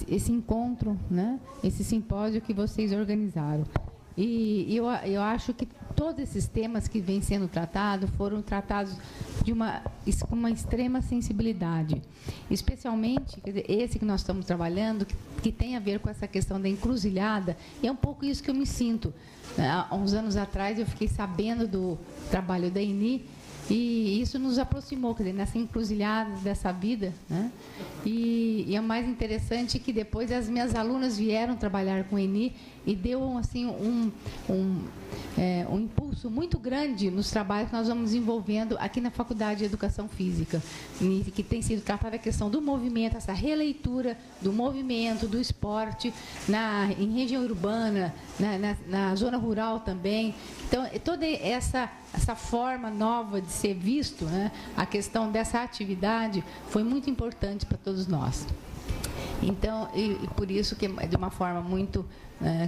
esse encontro, né? Esse simpósio que vocês organizaram. E eu acho que todos esses temas que vêm sendo tratados foram tratados com uma extrema sensibilidade. Especialmente, quer dizer, esse que nós estamos trabalhando, que tem a ver com essa questão da encruzilhada, e é um pouco isso que eu me sinto. Há uns anos atrás, eu fiquei sabendo do trabalho da ENI, e isso nos aproximou, quer dizer, nessa encruzilhada dessa vida, né? E é mais interessante que depois as minhas alunas vieram trabalhar com a ENI e deu assim, um impulso muito grande nos trabalhos que nós vamos desenvolvendo aqui na Faculdade de Educação Física, que tem sido tratada a questão do movimento, essa releitura do movimento, do esporte, em região urbana, na zona rural também. Então, toda essa forma nova de ser visto, né, a questão dessa atividade foi muito importante para todos nós. Então, e por isso que é de uma forma muito,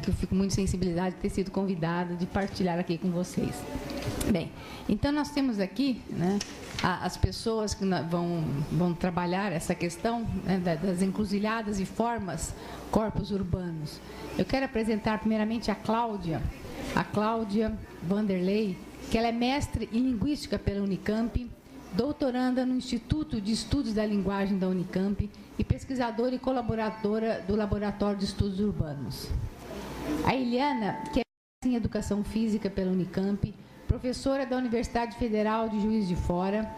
que eu fico muito sensibilizada de ter sido convidada, de partilhar aqui com vocês. Bem, então nós temos aqui, né, as pessoas que vão trabalhar essa questão, né, das encruzilhadas e formas, corpos urbanos. Eu quero apresentar primeiramente a Cláudia Vanderlei, que ela é mestre em Linguística pela Unicamp, doutoranda no Instituto de Estudos da Linguagem da Unicamp e pesquisadora e colaboradora do Laboratório de Estudos Urbanos. A Eliana, que é mestre em Educação Física pela Unicamp, professora da Universidade Federal de Juiz de Fora,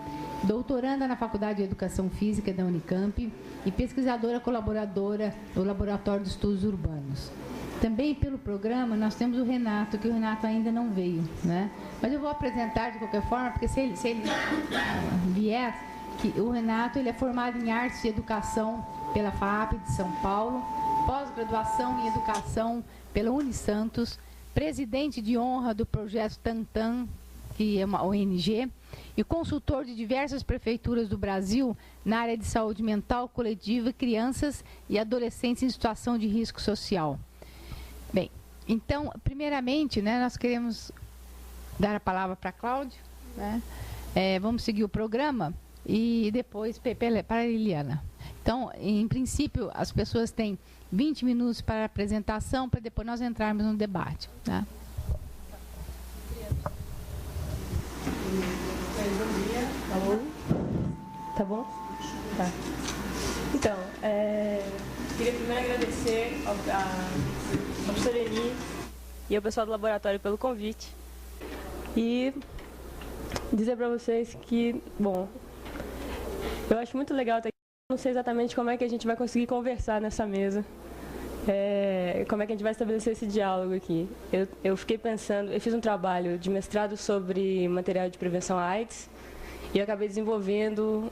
doutoranda na Faculdade de Educação Física da Unicamp e pesquisadora colaboradora do Laboratório de Estudos Urbanos. Também pelo programa nós temos o Renato, que o Renato ainda não veio, né? Mas eu vou apresentar de qualquer forma, porque se ele vier, que o Renato ele é formado em Artes e Educação pela FAAP de São Paulo, pós-graduação em Educação pela Unisantos, presidente de honra do projeto Tantan, que é uma ONG, e consultor de diversas prefeituras do Brasil na área de saúde mental coletiva, crianças e adolescentes em situação de risco social. Bem, então, primeiramente, né, nós queremos dar a palavra para a Cláudia, né? Vamos seguir o programa e depois para a Eliana. Então, em princípio, as pessoas têm 20 minutos para a apresentação, para depois nós entrarmos no debate. Tá? Bom dia. Alô? Tá bom? Tá. Então, queria primeiro agradecer ao professor Eni e ao pessoal do laboratório pelo convite e dizer para vocês que, bom, eu acho muito legal estar aqui. Não sei exatamente como é que a gente vai conseguir conversar nessa mesa, como é que a gente vai estabelecer esse diálogo aqui. Eu fiquei pensando, eu fiz um trabalho de mestrado sobre material de prevenção à AIDS e eu acabei desenvolvendo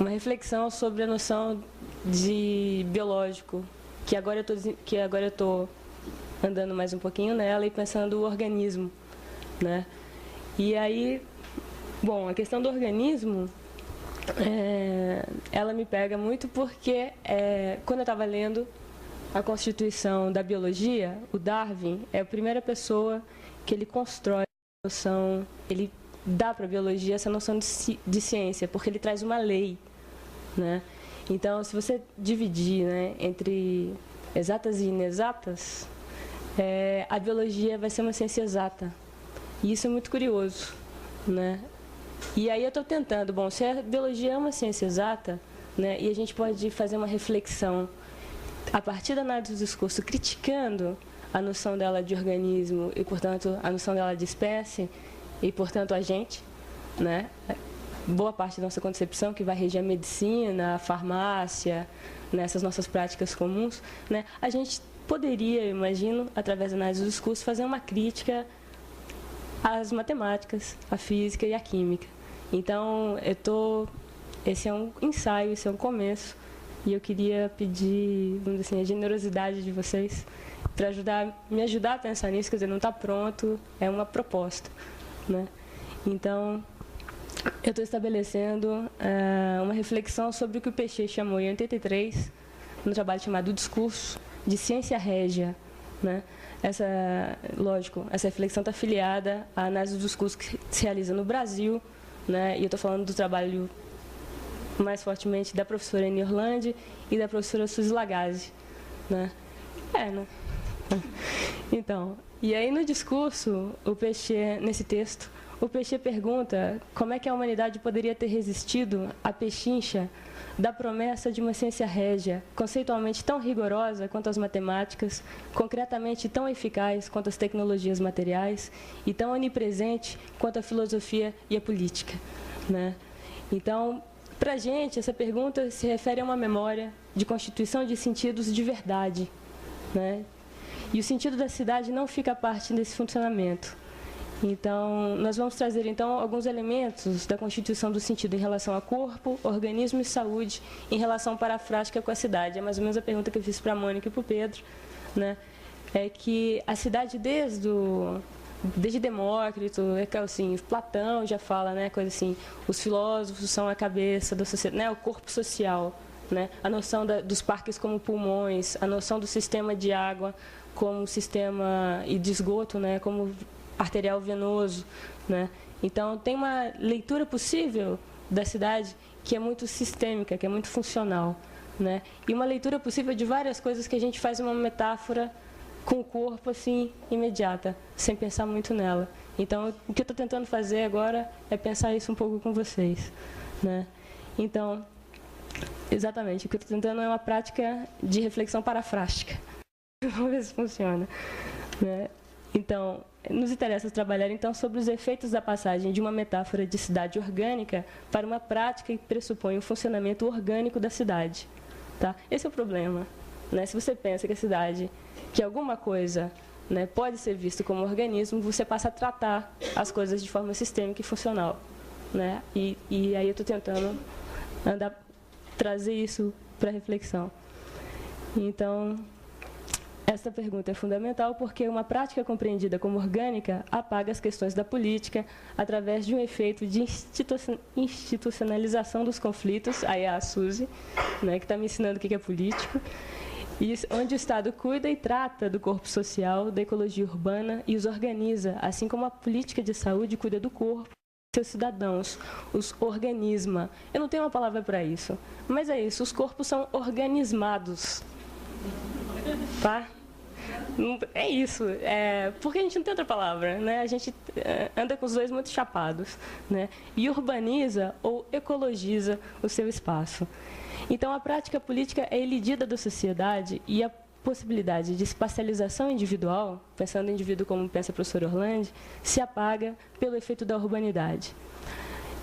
uma reflexão sobre a noção de biológico, que agora eu estou andando mais um pouquinho nela e pensando o organismo, né? E aí, bom, a questão do organismo, ela me pega muito porque quando eu estava lendo a Constituição da Biologia, o Darwin é a primeira pessoa que ele constrói a noção, ele dá para a biologia essa noção de ciência, porque ele traz uma lei, né? Então, se você dividir, né, entre exatas e inexatas, a biologia vai ser uma ciência exata. E isso é muito curioso, né? E aí eu estou tentando, bom, se a biologia é uma ciência exata, né, e a gente pode fazer uma reflexão a partir da análise do discurso, criticando a noção dela de organismo e, portanto, a noção dela de espécie e, portanto, a gente, né? Boa parte da nossa concepção que vai reger a medicina, a farmácia, nessas nossas práticas comuns, né? A gente poderia, eu imagino, através da análise do discurso, fazer uma crítica às matemáticas, à física e à química. Então, esse é um ensaio, esse é um começo, e eu queria pedir, vamos dizer assim, a generosidade de vocês para me ajudar a pensar nisso, quer dizer, não está pronto, é uma proposta, né? Então, eu estou estabelecendo uma reflexão sobre o que o Pechet chamou em 83, no trabalho chamado O Discurso, de Ciência Régia, né? Lógico, essa reflexão está afiliada à análise do discurso que se realiza no Brasil, né? E eu estou falando do trabalho mais fortemente da professora Eni Orlandi e da professora Suzy Lagazzi, né? Né? Então, e aí no discurso, o Peixe, nesse texto, o Peixe pergunta como é que a humanidade poderia ter resistido à pechincha da promessa de uma ciência régia, conceitualmente tão rigorosa quanto as matemáticas, concretamente tão eficaz quanto as tecnologias materiais e tão onipresente quanto a filosofia e a política, né? Então, para a gente, essa pergunta se refere a uma memória de constituição de sentidos de verdade, né? E o sentido da cidade não fica à parte desse funcionamento. Então, nós vamos trazer, então, alguns elementos da constituição do sentido em relação a corpo, organismo e saúde, em relação parafrástica com a cidade. É mais ou menos a pergunta que eu fiz para a Mônica e para o Pedro, né? É que a cidade, desde Demócrito, assim, Platão já fala, né, coisa assim, os filósofos são a cabeça da sociedade, né, o corpo social, né, a noção dos parques como pulmões, a noção do sistema de água como sistema e de esgoto, né, como arterial venoso, né. Então, tem uma leitura possível da cidade que é muito sistêmica, que é muito funcional, né, e uma leitura possível de várias coisas que a gente faz uma metáfora com o corpo, assim, imediata, sem pensar muito nela. Então, o que eu estou tentando fazer agora é pensar isso um pouco com vocês, né. Então, exatamente, o que eu estou tentando é uma prática de reflexão parafrástica. Vamos ver se funciona, né. Então, nos interessa trabalhar, então, sobre os efeitos da passagem de uma metáfora de cidade orgânica para uma prática que pressupõe o funcionamento orgânico da cidade, tá? Esse é o problema, né? Se você pensa que a cidade, que alguma coisa, né, pode ser vista como organismo, você passa a tratar as coisas de forma sistêmica e funcional, né? E aí eu estou tentando trazer isso para reflexão. Então, esta pergunta é fundamental porque uma prática compreendida como orgânica apaga as questões da política através de um efeito de institucionalização dos conflitos, aí é a Suzy, né, que está me ensinando o que é político, e onde o Estado cuida e trata do corpo social, da ecologia urbana e os organiza, assim como a política de saúde cuida do corpo, seus cidadãos, os organisma. Eu não tenho uma palavra para isso, mas é isso, os corpos são organismados. Tá? É isso, porque a gente não tem outra palavra, né? A gente anda com os dois muito chapados, né? E urbaniza ou ecologiza o seu espaço. Então, a prática política é elidida da sociedade e a possibilidade de espacialização individual, pensando no indivíduo como pensa a professora Orlandi, se apaga pelo efeito da urbanidade.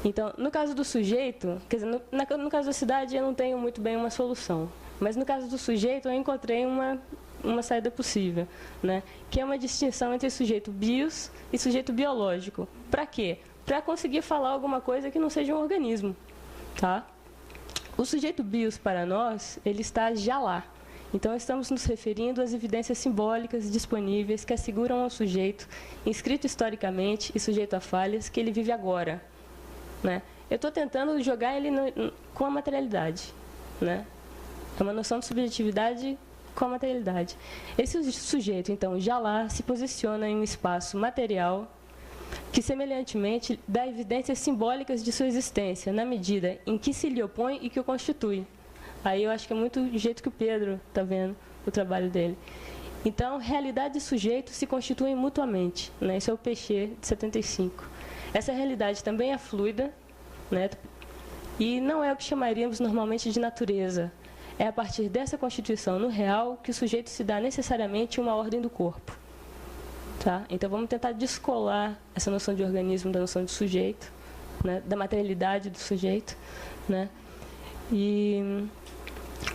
Então, no caso do sujeito, quer dizer, no caso da cidade eu não tenho muito bem uma solução, mas no caso do sujeito eu encontrei uma saída possível, né? Que é uma distinção entre sujeito bios e sujeito biológico. Para quê? Para conseguir falar alguma coisa que não seja um organismo, tá? O sujeito bios, para nós, ele está já lá. Então, estamos nos referindo às evidências simbólicas disponíveis que asseguram ao sujeito, inscrito historicamente e sujeito a falhas, que ele vive agora, né? Eu estou tentando jogar ele com a materialidade, né? É uma noção de subjetividade com a materialidade. Esse sujeito, então, já lá se posiciona em um espaço material que, semelhantemente, dá evidências simbólicas de sua existência, na medida em que se lhe opõe e que o constitui. Aí eu acho que é muito do jeito que o Pedro está vendo o trabalho dele. Então, realidade e sujeito se constituem mutuamente, né? Isso é o Peixe, de 75. Essa realidade também é fluida, né? E não é o que chamaríamos normalmente de natureza. É a partir dessa constituição no real que o sujeito se dá necessariamente uma ordem do corpo. Tá? Então, vamos tentar descolar essa noção de organismo da noção de sujeito, né? Da materialidade do sujeito, né? E,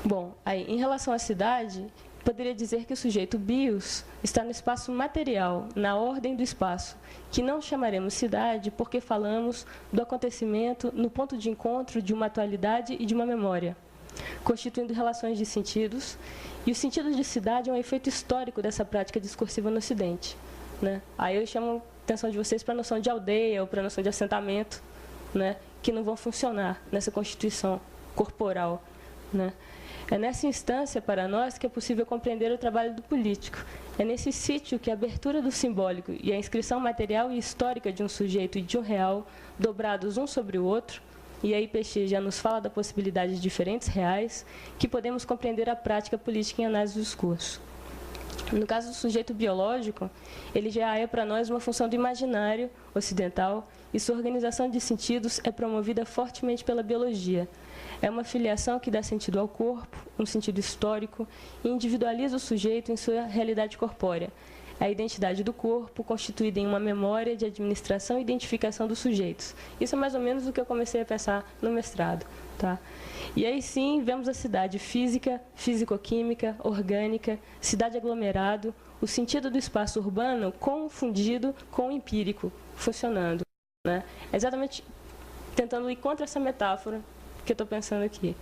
bom, aí, em relação à cidade, poderia dizer que o sujeito bios está no espaço material, na ordem do espaço, que não chamaremos cidade porque falamos do acontecimento no ponto de encontro de uma atualidade e de uma memória, constituindo relações de sentidos, e o sentido de cidade é um efeito histórico dessa prática discursiva no Ocidente, né? Aí eu chamo a atenção de vocês para a noção de aldeia ou para a noção de assentamento, né? Que não vão funcionar nessa constituição corporal, né? É nessa instância, para nós, que é possível compreender o trabalho do político. É nesse sítio que a abertura do simbólico e a inscrição material e histórica de um sujeito e de um real, dobrados um sobre o outro, e aí Pechet já nos fala da possibilidade de diferentes reais, que podemos compreender a prática política em análise do discurso. No caso do sujeito biológico, ele já é para nós uma função do imaginário ocidental e sua organização de sentidos é promovida fortemente pela biologia. É uma filiação que dá sentido ao corpo, um sentido histórico, e individualiza o sujeito em sua realidade corpórea. A identidade do corpo, constituída em uma memória de administração e identificação dos sujeitos. Isso é mais ou menos o que eu comecei a pensar no mestrado. Tá? E aí sim, vemos a cidade física, físico-química, orgânica, cidade aglomerado, o sentido do espaço urbano confundido com o empírico, funcionando. Né? Exatamente tentando ir contra essa metáfora que eu estou pensando aqui.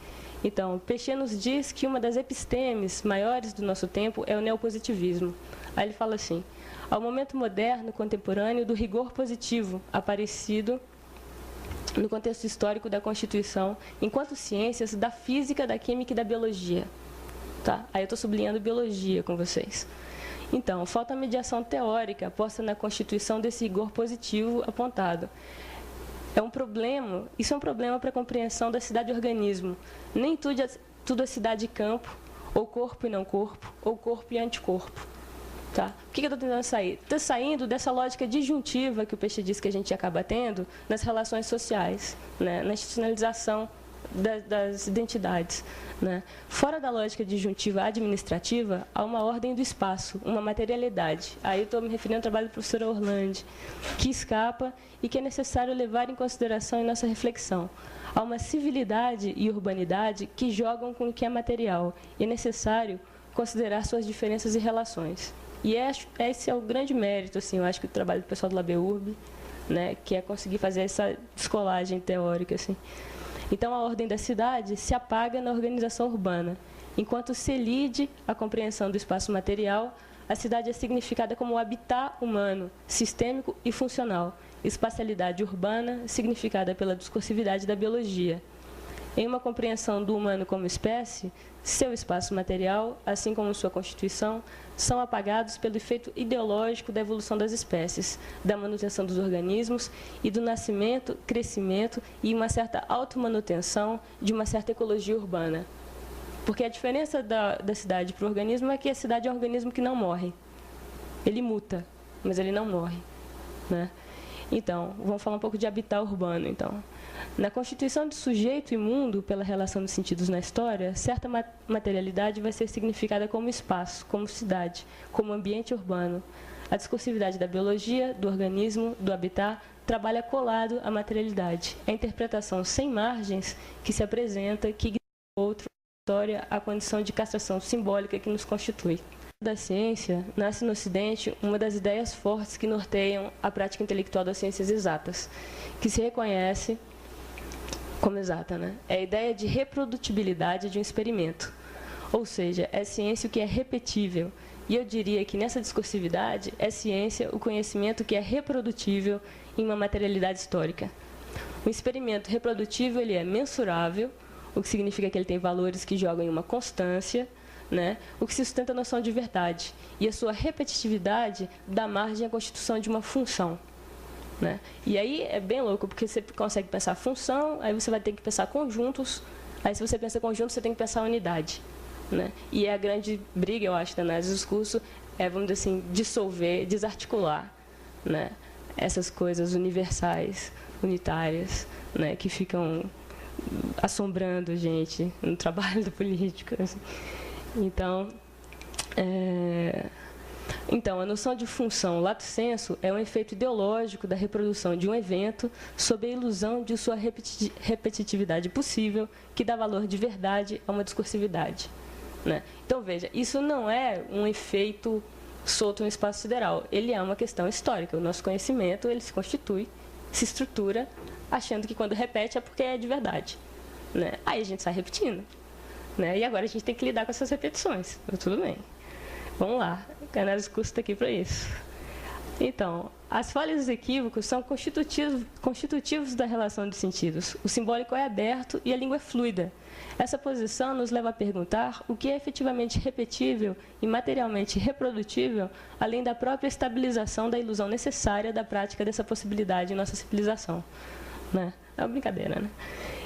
Então, Pechet nos diz que uma das epistemes maiores do nosso tempo é o neopositivismo. Aí ele fala assim: ao momento moderno, contemporâneo, do rigor positivo, aparecido no contexto histórico da Constituição, enquanto ciências da física, da química e da biologia. Tá? Aí eu estou sublinhando biologia com vocês. Então, falta a mediação teórica posta na Constituição desse rigor positivo apontado. Isso é um problema para a compreensão da cidade-organismo. Nem tudo é cidade e campo, ou corpo e não corpo, ou corpo e anticorpo. Tá? O que eu estou tentando sair? Estou saindo dessa lógica disjuntiva que o Pechet diz que a gente acaba tendo nas relações sociais, né? Na institucionalização das identidades. Né? Fora da lógica disjuntiva administrativa, há uma ordem do espaço, uma materialidade. Aí estou me referindo ao trabalho do professor Orlandi, que escapa e que é necessário levar em consideração em nossa reflexão. Há uma civilidade e urbanidade que jogam com o que é material, e é necessário considerar suas diferenças e relações. E esse é o grande mérito, assim, eu acho, que o trabalho do pessoal do LabEurb, né, que é conseguir fazer essa descolagem teórica. Assim. Então, a ordem da cidade se apaga na organização urbana. Enquanto se lide a compreensão do espaço material, a cidade é significada como o habitat humano, sistêmico e funcional. Espacialidade urbana, significada pela discursividade da biologia. Em uma compreensão do humano como espécie, seu espaço material, assim como sua constituição, são apagados pelo efeito ideológico da evolução das espécies, da manutenção dos organismos e do nascimento, crescimento e uma certa automanutenção de uma certa ecologia urbana. Porque a diferença da cidade para o organismo é que a cidade é um organismo que não morre. Ele muta, mas ele não morre. Né? Então, vamos falar um pouco de habitat urbano, então. Na constituição de sujeito e mundo, pela relação dos sentidos na história, certa materialidade vai ser significada como espaço, como cidade, como ambiente urbano. A discursividade da biologia, do organismo, do habitat, trabalha colado à materialidade. A interpretação sem margens que se apresenta, que ignora outra história, a condição de castração simbólica que nos constitui. Da ciência, nasce no Ocidente uma das ideias fortes que norteiam a prática intelectual das ciências exatas, que se reconhece como exata, né? É a ideia de reprodutibilidade de um experimento. Ou seja, é ciência o que é repetível. E eu diria que nessa discursividade é ciência o conhecimento que é reprodutível em uma materialidade histórica. O experimento reprodutível ele é mensurável, o que significa que ele tem valores que jogam em uma constância, né? O que sustenta a noção de verdade. E a sua repetitividade dá margem à constituição de uma função. Né? E aí é bem louco, porque você consegue pensar função, aí você vai ter que pensar conjuntos, aí se você pensa conjunto, você tem que pensar unidade. Né? E é a grande briga, eu acho, da análise do discurso, vamos dizer assim, dissolver, desarticular, né? Essas coisas universais, unitárias, né? Que ficam assombrando a gente no trabalho do político. Assim. Então, a noção de função lato sensu é um efeito ideológico da reprodução de um evento sob a ilusão de sua repetitividade possível, que dá valor de verdade a uma discursividade. Né? Então, veja, isso não é um efeito solto no espaço sideral. Ele é uma questão histórica. O nosso conhecimento ele se constitui, se estrutura, achando que quando repete é porque é de verdade. Né? Aí a gente sai repetindo. Né? E agora a gente tem que lidar com essas repetições. Mas tudo bem. Vamos lá, a análise do discurso está aqui para isso. Então, as falhas e os equívocos são constitutivos da relação de sentidos. O simbólico é aberto e a língua é fluida. Essa posição nos leva a perguntar o que é efetivamente repetível e materialmente reprodutível, além da própria estabilização da ilusão necessária da prática dessa possibilidade em nossa civilização. Né? É uma brincadeira, né?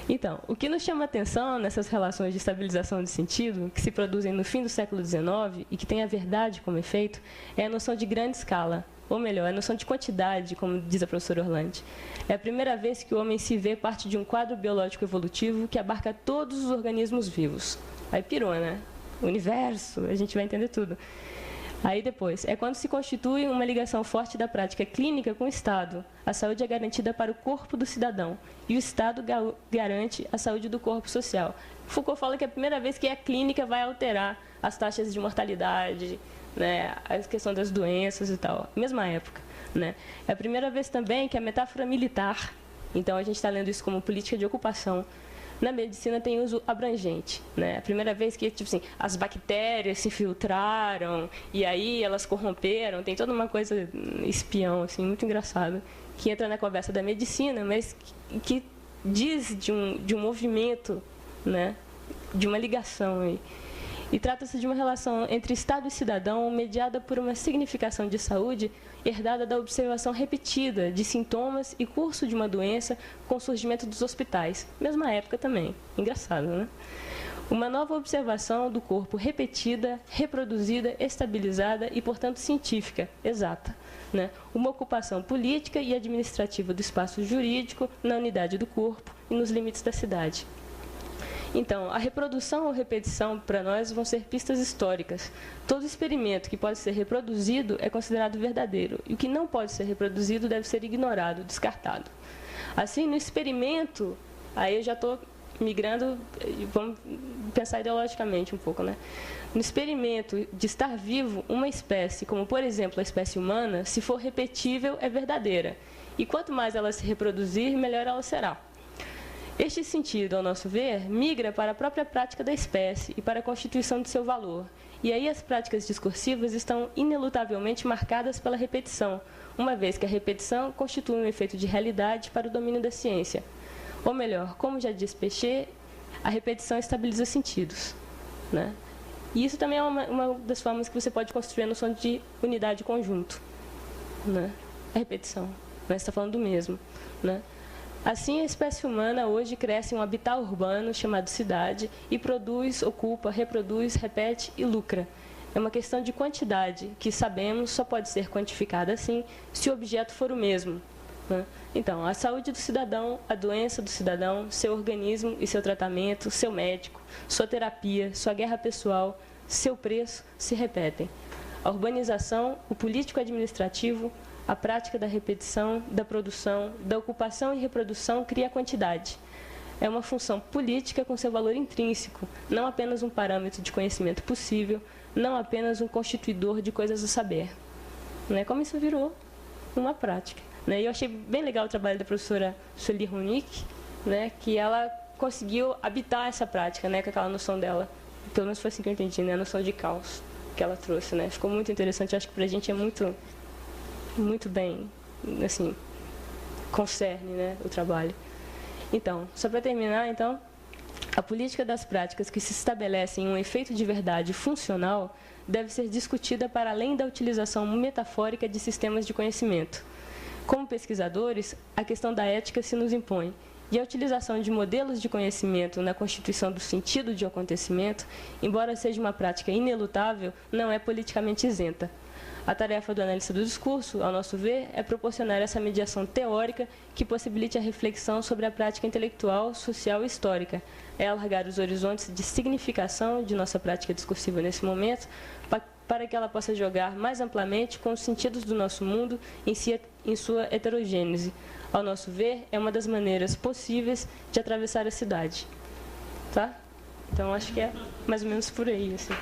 Então, o que nos chama a atenção nessas relações de estabilização de sentido, que se produzem no fim do século XIX e que têm a verdade como efeito, é a noção de grande escala, ou melhor, a noção de quantidade, como diz a professora Orlandi. É a primeira vez que o homem se vê parte de um quadro biológico evolutivo que abarca todos os organismos vivos. Aí pirou, né? O universo, a gente vai entender tudo. Aí depois, é quando se constitui uma ligação forte da prática clínica com o Estado. A saúde é garantida para o corpo do cidadão e o Estado garante a saúde do corpo social. Foucault fala que é a primeira vez que a clínica vai alterar as taxas de mortalidade, né, a questão das doenças e tal, mesma época. Né? É a primeira vez também que a metáfora militar, então a gente está lendo isso como política de ocupação, na medicina tem uso abrangente, né? A primeira vez que, tipo assim, as bactérias se infiltraram e aí elas corromperam, tem toda uma coisa espião, assim, muito engraçada, que entra na conversa da medicina, mas que diz de um movimento, né? De uma ligação aí. E trata-se de uma relação entre Estado e cidadão mediada por uma significação de saúde herdada da observação repetida de sintomas e curso de uma doença com o surgimento dos hospitais. Mesma época também. Engraçado, né? Uma nova observação do corpo repetida, reproduzida, estabilizada e, portanto, científica, exata. Né? Uma ocupação política e administrativa do espaço jurídico na unidade do corpo e nos limites da cidade. Então, a reprodução ou repetição, para nós, vão ser pistas históricas. Todo experimento que pode ser reproduzido é considerado verdadeiro, e o que não pode ser reproduzido deve ser ignorado, descartado. Assim, no experimento, aí eu já estou migrando, vamos pensar ideologicamente um pouco, né? No experimento de estar vivo, uma espécie, como por exemplo a espécie humana, se for repetível, é verdadeira. E quanto mais ela se reproduzir, melhor ela será. Este sentido, ao nosso ver, migra para a própria prática da espécie e para a constituição de seu valor. E aí as práticas discursivas estão inelutavelmente marcadas pela repetição, uma vez que a repetição constitui um efeito de realidade para o domínio da ciência. Ou melhor, como já diz Péchet, a repetição estabiliza sentidos. Né? E isso também é uma das formas que você pode construir a noção de unidade conjunto. Né? A repetição. Né? Você está falando do mesmo. Né? Assim, a espécie humana hoje cresce em um habitat urbano chamado cidade e produz, ocupa, reproduz, repete e lucra. É uma questão de quantidade, que sabemos só pode ser quantificada assim se o objeto for o mesmo. Né? Então, a saúde do cidadão, a doença do cidadão, seu organismo e seu tratamento, seu médico, sua terapia, sua guerra pessoal, seu preço se repetem. A urbanização, o político-administrativo, a prática da repetição, da produção, da ocupação e reprodução cria quantidade. É uma função política com seu valor intrínseco, não apenas um parâmetro de conhecimento possível, não apenas um constituidor de coisas a saber. Né? Como isso virou uma prática. Né? E eu achei bem legal o trabalho da professora Sueli Ronick, né? Que ela conseguiu habitar essa prática, né? Com aquela noção dela, pelo menos foi assim que eu entendi, né? A noção de caos que ela trouxe. Né? Ficou muito interessante, acho que para a gente é muito bem, assim, concerne, né, o trabalho. Então, só para terminar, então, a política das práticas que se estabelecem em um efeito de verdade funcional deve ser discutida para além da utilização metafórica de sistemas de conhecimento. Como pesquisadores, a questão da ética se nos impõe, e a utilização de modelos de conhecimento na constituição do sentido de um acontecimento, embora seja uma prática inelutável, não é politicamente isenta. A tarefa do analista do discurso, ao nosso ver, é proporcionar essa mediação teórica que possibilite a reflexão sobre a prática intelectual, social e histórica. É alargar os horizontes de significação de nossa prática discursiva nesse momento, para que ela possa jogar mais amplamente com os sentidos do nosso mundo em sua heterogênese. Ao nosso ver, é uma das maneiras possíveis de atravessar a cidade. Tá? Então, acho que é mais ou menos por aí, assim.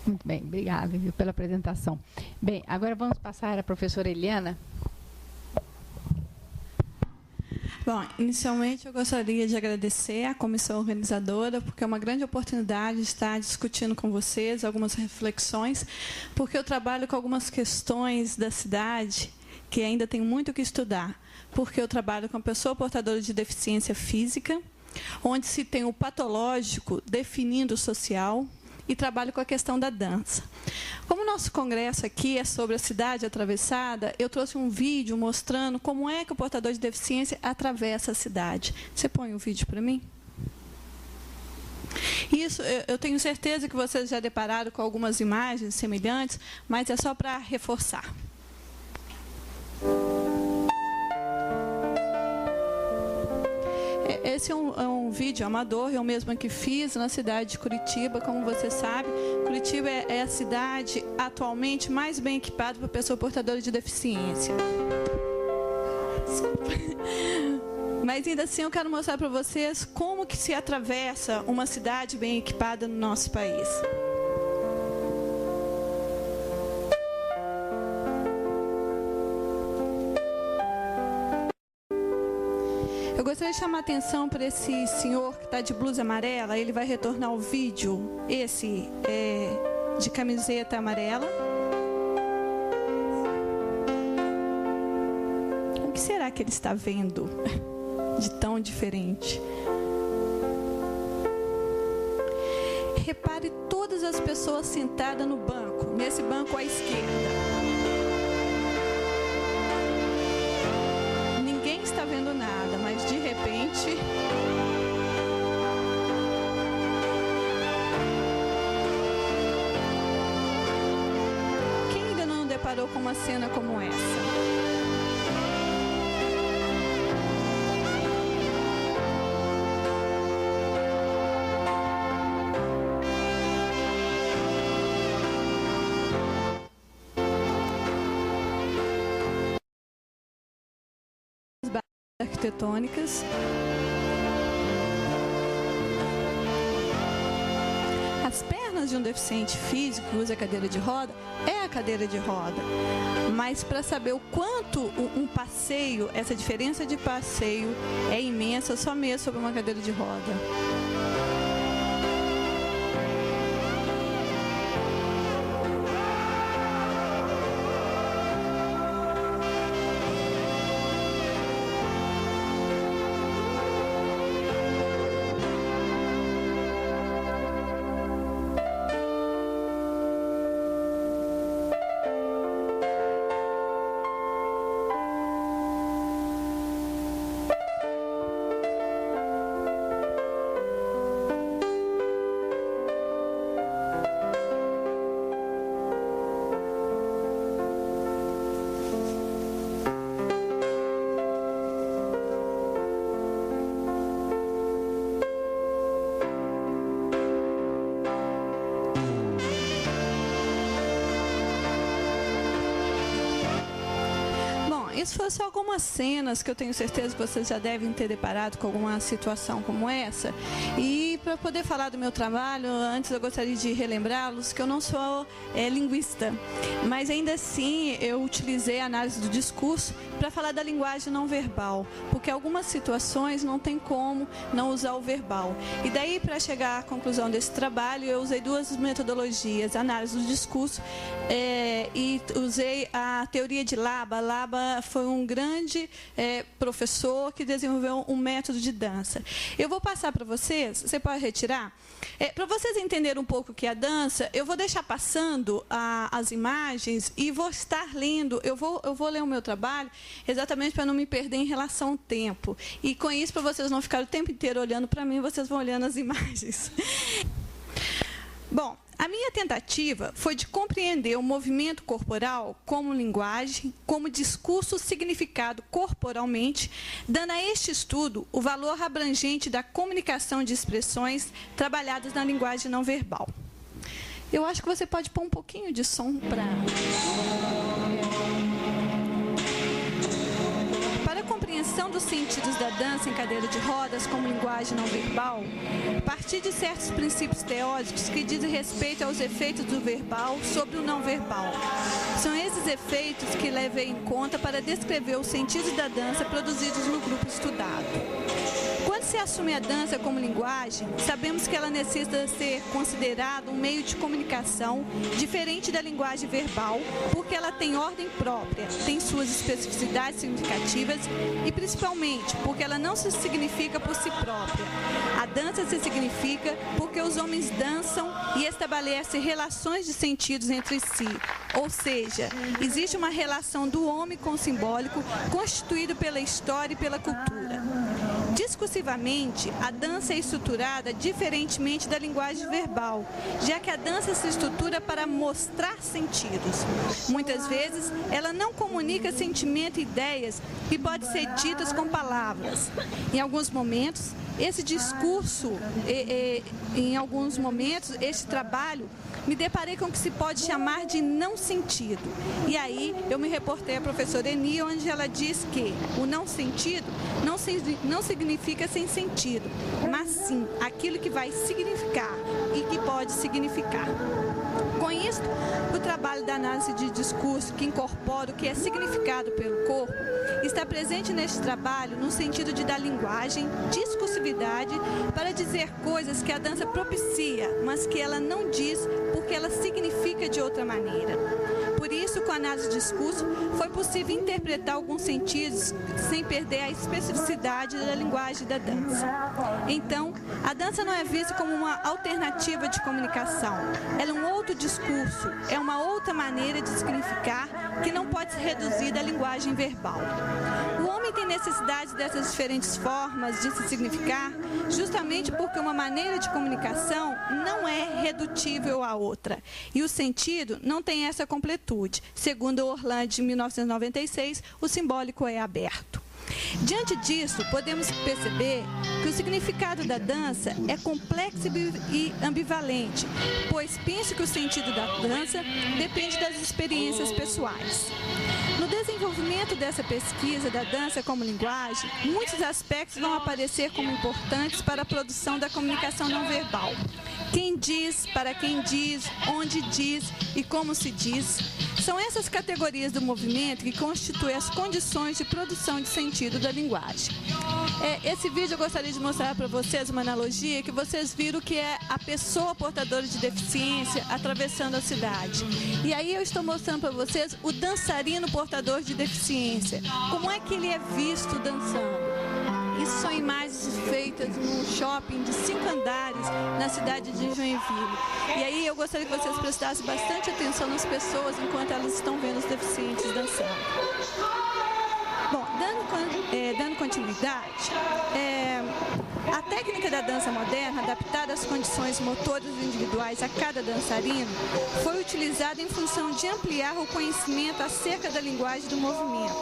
Muito bem, obrigada pela apresentação. Bem, agora vamos passar à professora Eliana. Bom, inicialmente eu gostaria de agradecer à comissão organizadora, porque é uma grande oportunidade de estar discutindo com vocês algumas reflexões, porque eu trabalho com algumas questões da cidade que ainda tem muito o que estudar, porque eu trabalho com a pessoa portadora de deficiência física, onde se tem o patológico definindo o social, e trabalho com a questão da dança. Como o nosso congresso aqui é sobre a cidade atravessada, eu trouxe um vídeo mostrando como é que o portador de deficiência atravessa a cidade. Você põe o vídeo para mim? Isso, eu tenho certeza que vocês já depararam com algumas imagens semelhantes, mas é só para reforçar. Esse é um vídeo amador, eu mesma que fiz na cidade de Curitiba. Como você sabe, Curitiba é a cidade atualmente mais bem equipada para pessoa portadora de deficiência. Desculpa. Mas ainda assim eu quero mostrar para vocês como que se atravessa uma cidade bem equipada no nosso país. Eu gostaria de chamar a atenção para esse senhor que está de blusa amarela. Ele vai retornar ao vídeo, esse de camiseta amarela. O que será que ele está vendo de tão diferente? Repare todas as pessoas sentadas no banco, nesse banco à esquerda. Ninguém está vendo nada, mas de repente quem ainda não deparou com uma cena como essa? Arquitetônicas. As pernas de um deficiente físico que usa cadeira de roda é a cadeira de roda. Mas para saber o quanto um passeio, essa diferença de passeio é imensa, só mesmo sobre uma cadeira de roda. Isso foram só algumas cenas que eu tenho certeza que vocês já devem ter deparado com alguma situação como essa. E para poder falar do meu trabalho, antes eu gostaria de relembrá-los que eu não sou linguista, mas ainda assim eu utilizei a análise do discurso para falar da linguagem não verbal, porque algumas situações não tem como não usar o verbal. E daí, para chegar à conclusão desse trabalho, eu usei duas metodologias, a análise do discurso e usei a teoria de Laba. Laba foi um grande professor que desenvolveu um método de dança. Eu vou passar para vocês, você pode retirar? Para vocês entenderem um pouco o que é a dança, eu vou deixar passando as imagens e vou estar lendo, eu vou ler o meu trabalho exatamente para não me perder em relação ao tempo. E com isso, para vocês não ficarem o tempo inteiro olhando para mim, vocês vão olhando as imagens. Bom, a minha tentativa foi de compreender o movimento corporal como linguagem, como discurso significado corporalmente, dando a este estudo o valor abrangente da comunicação de expressões trabalhadas na linguagem não verbal. Eu acho que você pode pôr um pouquinho de som para a compreensão dos sentidos da dança em cadeira de rodas como linguagem não verbal, a partir de certos princípios teóricos que dizem respeito aos efeitos do verbal sobre o não verbal. São esses efeitos que levei em conta para descrever os sentidos da dança produzidos no grupo estudado. Quando se assume a dança como linguagem, sabemos que ela necessita ser considerada um meio de comunicação diferente da linguagem verbal, porque ela tem ordem própria, tem suas especificidades significativas e, principalmente, porque ela não se significa por si própria. A dança se significa porque os homens dançam e estabelecem relações de sentidos entre si, ou seja, existe uma relação do homem com o simbólico constituído pela história e pela cultura. Discursivamente, a dança é estruturada diferentemente da linguagem verbal, já que a dança se estrutura para mostrar sentidos. Muitas vezes, ela não comunica sentimento e ideias que podem ser ditas com palavras. Em alguns momentos, esse discurso, este trabalho, me deparei com o que se pode chamar de não sentido. E aí, eu me reportei à professora Eni, onde ela diz que o não sentido não significa sem sentido, mas sim aquilo que vai significar e que pode significar. Com isso, o trabalho da análise de discurso, que incorpora o que é significado pelo corpo, está presente neste trabalho no sentido de dar linguagem, discursividade, para dizer coisas que a dança propicia, mas que ela não diz porque ela significa de outra maneira. Por isso, com a análise de discurso, foi possível interpretar alguns sentidos sem perder a especificidade da linguagem da dança. Então, a dança não é vista como uma alternativa de comunicação. Ela é um outro discurso, é uma outra maneira de significar que não pode ser reduzida à linguagem verbal. O homem tem necessidade dessas diferentes formas de se significar justamente porque uma maneira de comunicação não é redutível à outra. E o sentido não tem essa completude. Segundo Orland, de 1996, o simbólico é aberto. Diante disso, podemos perceber que o significado da dança é complexo e ambivalente, pois penso que o sentido da dança depende das experiências pessoais. No desenvolvimento dessa pesquisa da dança como linguagem, muitos aspectos vão aparecer como importantes para a produção da comunicação não verbal. Quem diz, para quem diz, onde diz e como se diz, são essas categorias do movimento que constituem as condições de produção de sentido da linguagem. Esse vídeo eu gostaria de mostrar para vocês uma analogia que vocês viram que é a pessoa portadora de deficiência atravessando a cidade. E aí eu estou mostrando para vocês o dançarino portador de deficiência. Como é que ele é visto dançando? Isso são imagens feitas num shopping de 5 andares na cidade de Joinville. E aí eu gostaria que vocês prestassem bastante atenção nas pessoas enquanto elas estão vendo os deficientes dançando. Bom, dando continuidade, a técnica da dança moderna, adaptada às condições motoras individuais a cada dançarino, foi utilizada em função de ampliar o conhecimento acerca da linguagem do movimento,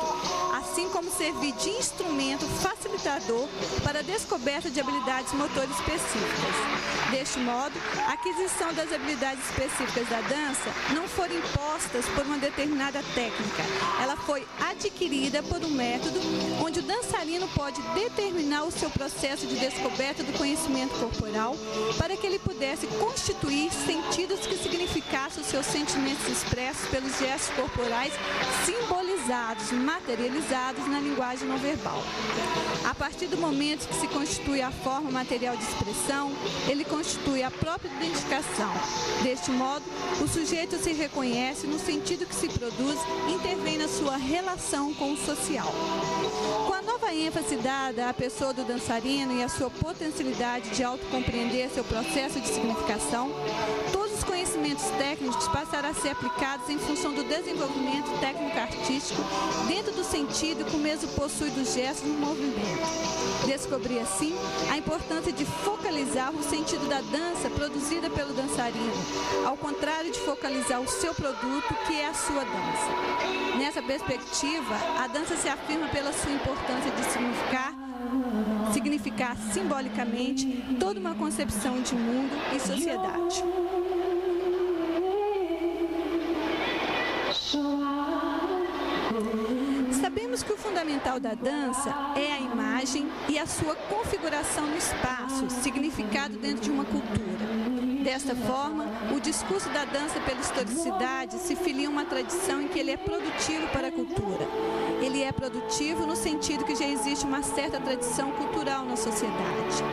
assim como servir de instrumento facilitador para a descoberta de habilidades motoras específicas. Deste modo, a aquisição das habilidades específicas da dança não foram impostas por uma determinada técnica. Ela foi adquirida por um método onde o dançarino pode determinar o seu processo de descoberta do conhecimento corporal para que ele pudesse constituir sentidos que significassem os seus sentimentos expressos pelos gestos corporais simbolizados, materializados na linguagem não verbal. A partir do momento que se constitui a forma material de expressão, ele constitui a própria identificação. Deste modo, o sujeito se reconhece no sentido que se produz e intervém na sua relação com o social. Com a nova ênfase dada à pessoa do dançarino e à sua potencialidade de autocompreender seu processo de significação, todos os conhecimentos técnicos passaram a ser aplicados em função do desenvolvimento técnico-artístico dentro do sentido que o mesmo possui dos gestos no movimento. Descobri, assim, a importância de focalizar o sentido da dança produzida pelo dançarino, ao contrário de focalizar o seu produto, que é a sua dança. Nessa perspectiva, a dança se afirma pela sua importância de significar simbolicamente toda uma concepção de mundo e sociedade. Sabemos que o fundamental da dança é a imagem e a sua configuração no espaço, significado dentro de uma cultura. Desta forma, o discurso da dança pela historicidade se filia a uma tradição em que ele é produtivo para a cultura. Ele é produtivo no sentido que já existe uma certa tradição cultural na sociedade.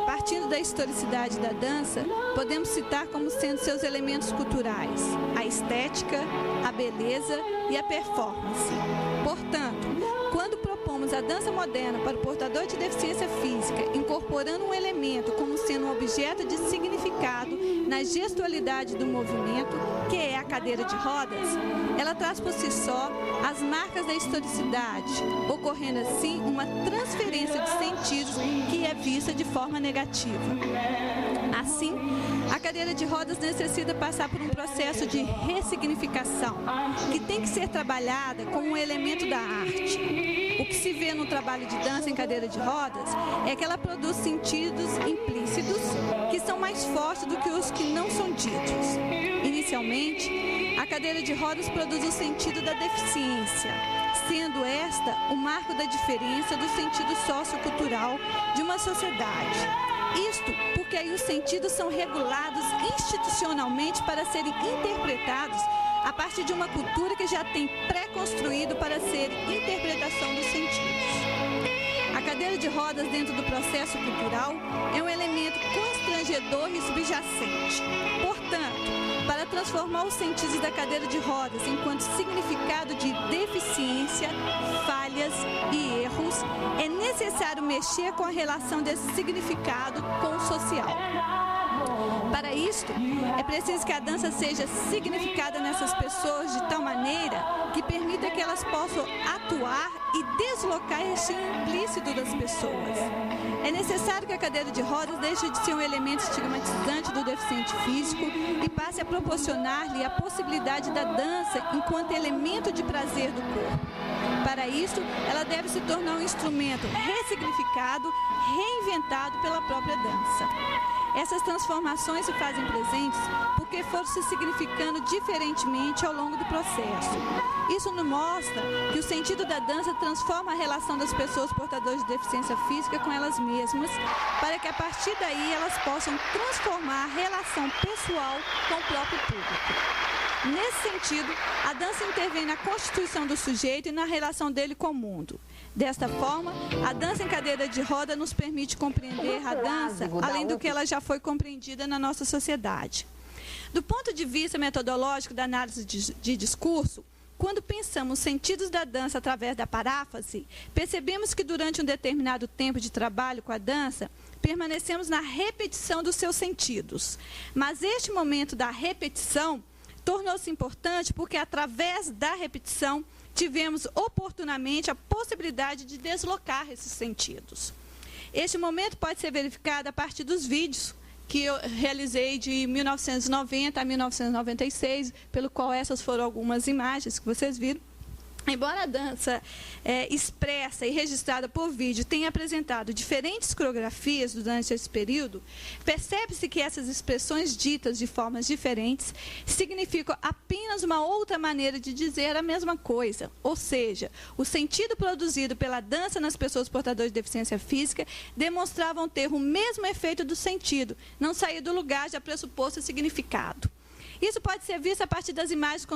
Partindo da historicidade da dança, podemos citar como sendo seus elementos culturais a estética, a beleza e a performance. Portanto, quando propomos a dança moderna para o portador de deficiência física, incorporando um elemento como sendo um objeto de significado na gestualidade do movimento, que é a cadeira de rodas, ela traz por si só as marcas da historicidade, ocorrendo assim uma transferência de sentidos que é vista de forma negativa. Assim, a cadeira de rodas necessita passar por um processo de ressignificação, que tem que ser trabalhada como um elemento da arte. O que se vê no trabalho de dança em cadeira de rodas é que ela produz sentidos implícitos que são mais fortes do que os que não são ditos. Inicialmente, a cadeira de rodas produz o sentido da deficiência, sendo esta o marco da diferença do sentido sociocultural de uma sociedade. Isto porque aí os sentidos são regulados institucionalmente para serem interpretados a partir de uma cultura que já tem pré-construído para ser interpretação dos sentidos. A cadeira de rodas dentro do processo cultural é um elemento constrangedor e subjacente. Portanto, para transformar os sentidos da cadeira de rodas enquanto significado de deficiência, falhas e erros, é necessário mexer com a relação desse significado com o social. Para isto, é preciso que a dança seja significada nessas pessoas de tal maneira que permita que elas possam atuar e deslocar esse implícito das pessoas. É necessário que a cadeira de rodas deixe de ser um elemento estigmatizante do deficiente físico e passe a proporcionar-lhe a possibilidade da dança enquanto elemento de prazer do corpo. Para isso, ela deve se tornar um instrumento ressignificado, reinventado pela própria dança. Essas transformações se fazem presentes porque foram se significando diferentemente ao longo do processo. Isso nos mostra que o sentido da dança transforma a relação das pessoas portadoras de deficiência física com elas mesmas, para que a partir daí elas possam transformar a relação pessoal com o próprio público. Nesse sentido, a dança intervém na constituição do sujeito e na relação dele com o mundo. Desta forma, a dança em cadeira de roda nos permite compreender a dança além do que ela já foi compreendida na nossa sociedade. Do ponto de vista metodológico da análise de discurso, quando pensamos os sentidos da dança através da paráfrase, percebemos que durante um determinado tempo de trabalho com a dança, permanecemos na repetição dos seus sentidos. Mas este momento da repetição tornou-se importante porque, através da repetição, tivemos oportunamente a possibilidade de deslocar esses sentidos. Este momento pode ser verificado a partir dos vídeos que eu realizei de 1990 a 1996, pelo qual essas foram algumas imagens que vocês viram. Embora a dança expressa e registrada por vídeo tenha apresentado diferentes coreografias durante esse período, percebe-se que essas expressões ditas de formas diferentes significam apenas uma outra maneira de dizer a mesma coisa. Ou seja, o sentido produzido pela dança nas pessoas portadoras de deficiência física demonstravam ter o mesmo efeito do sentido, não sair do lugar já pressuposto significado. Isso pode ser visto a partir das imagens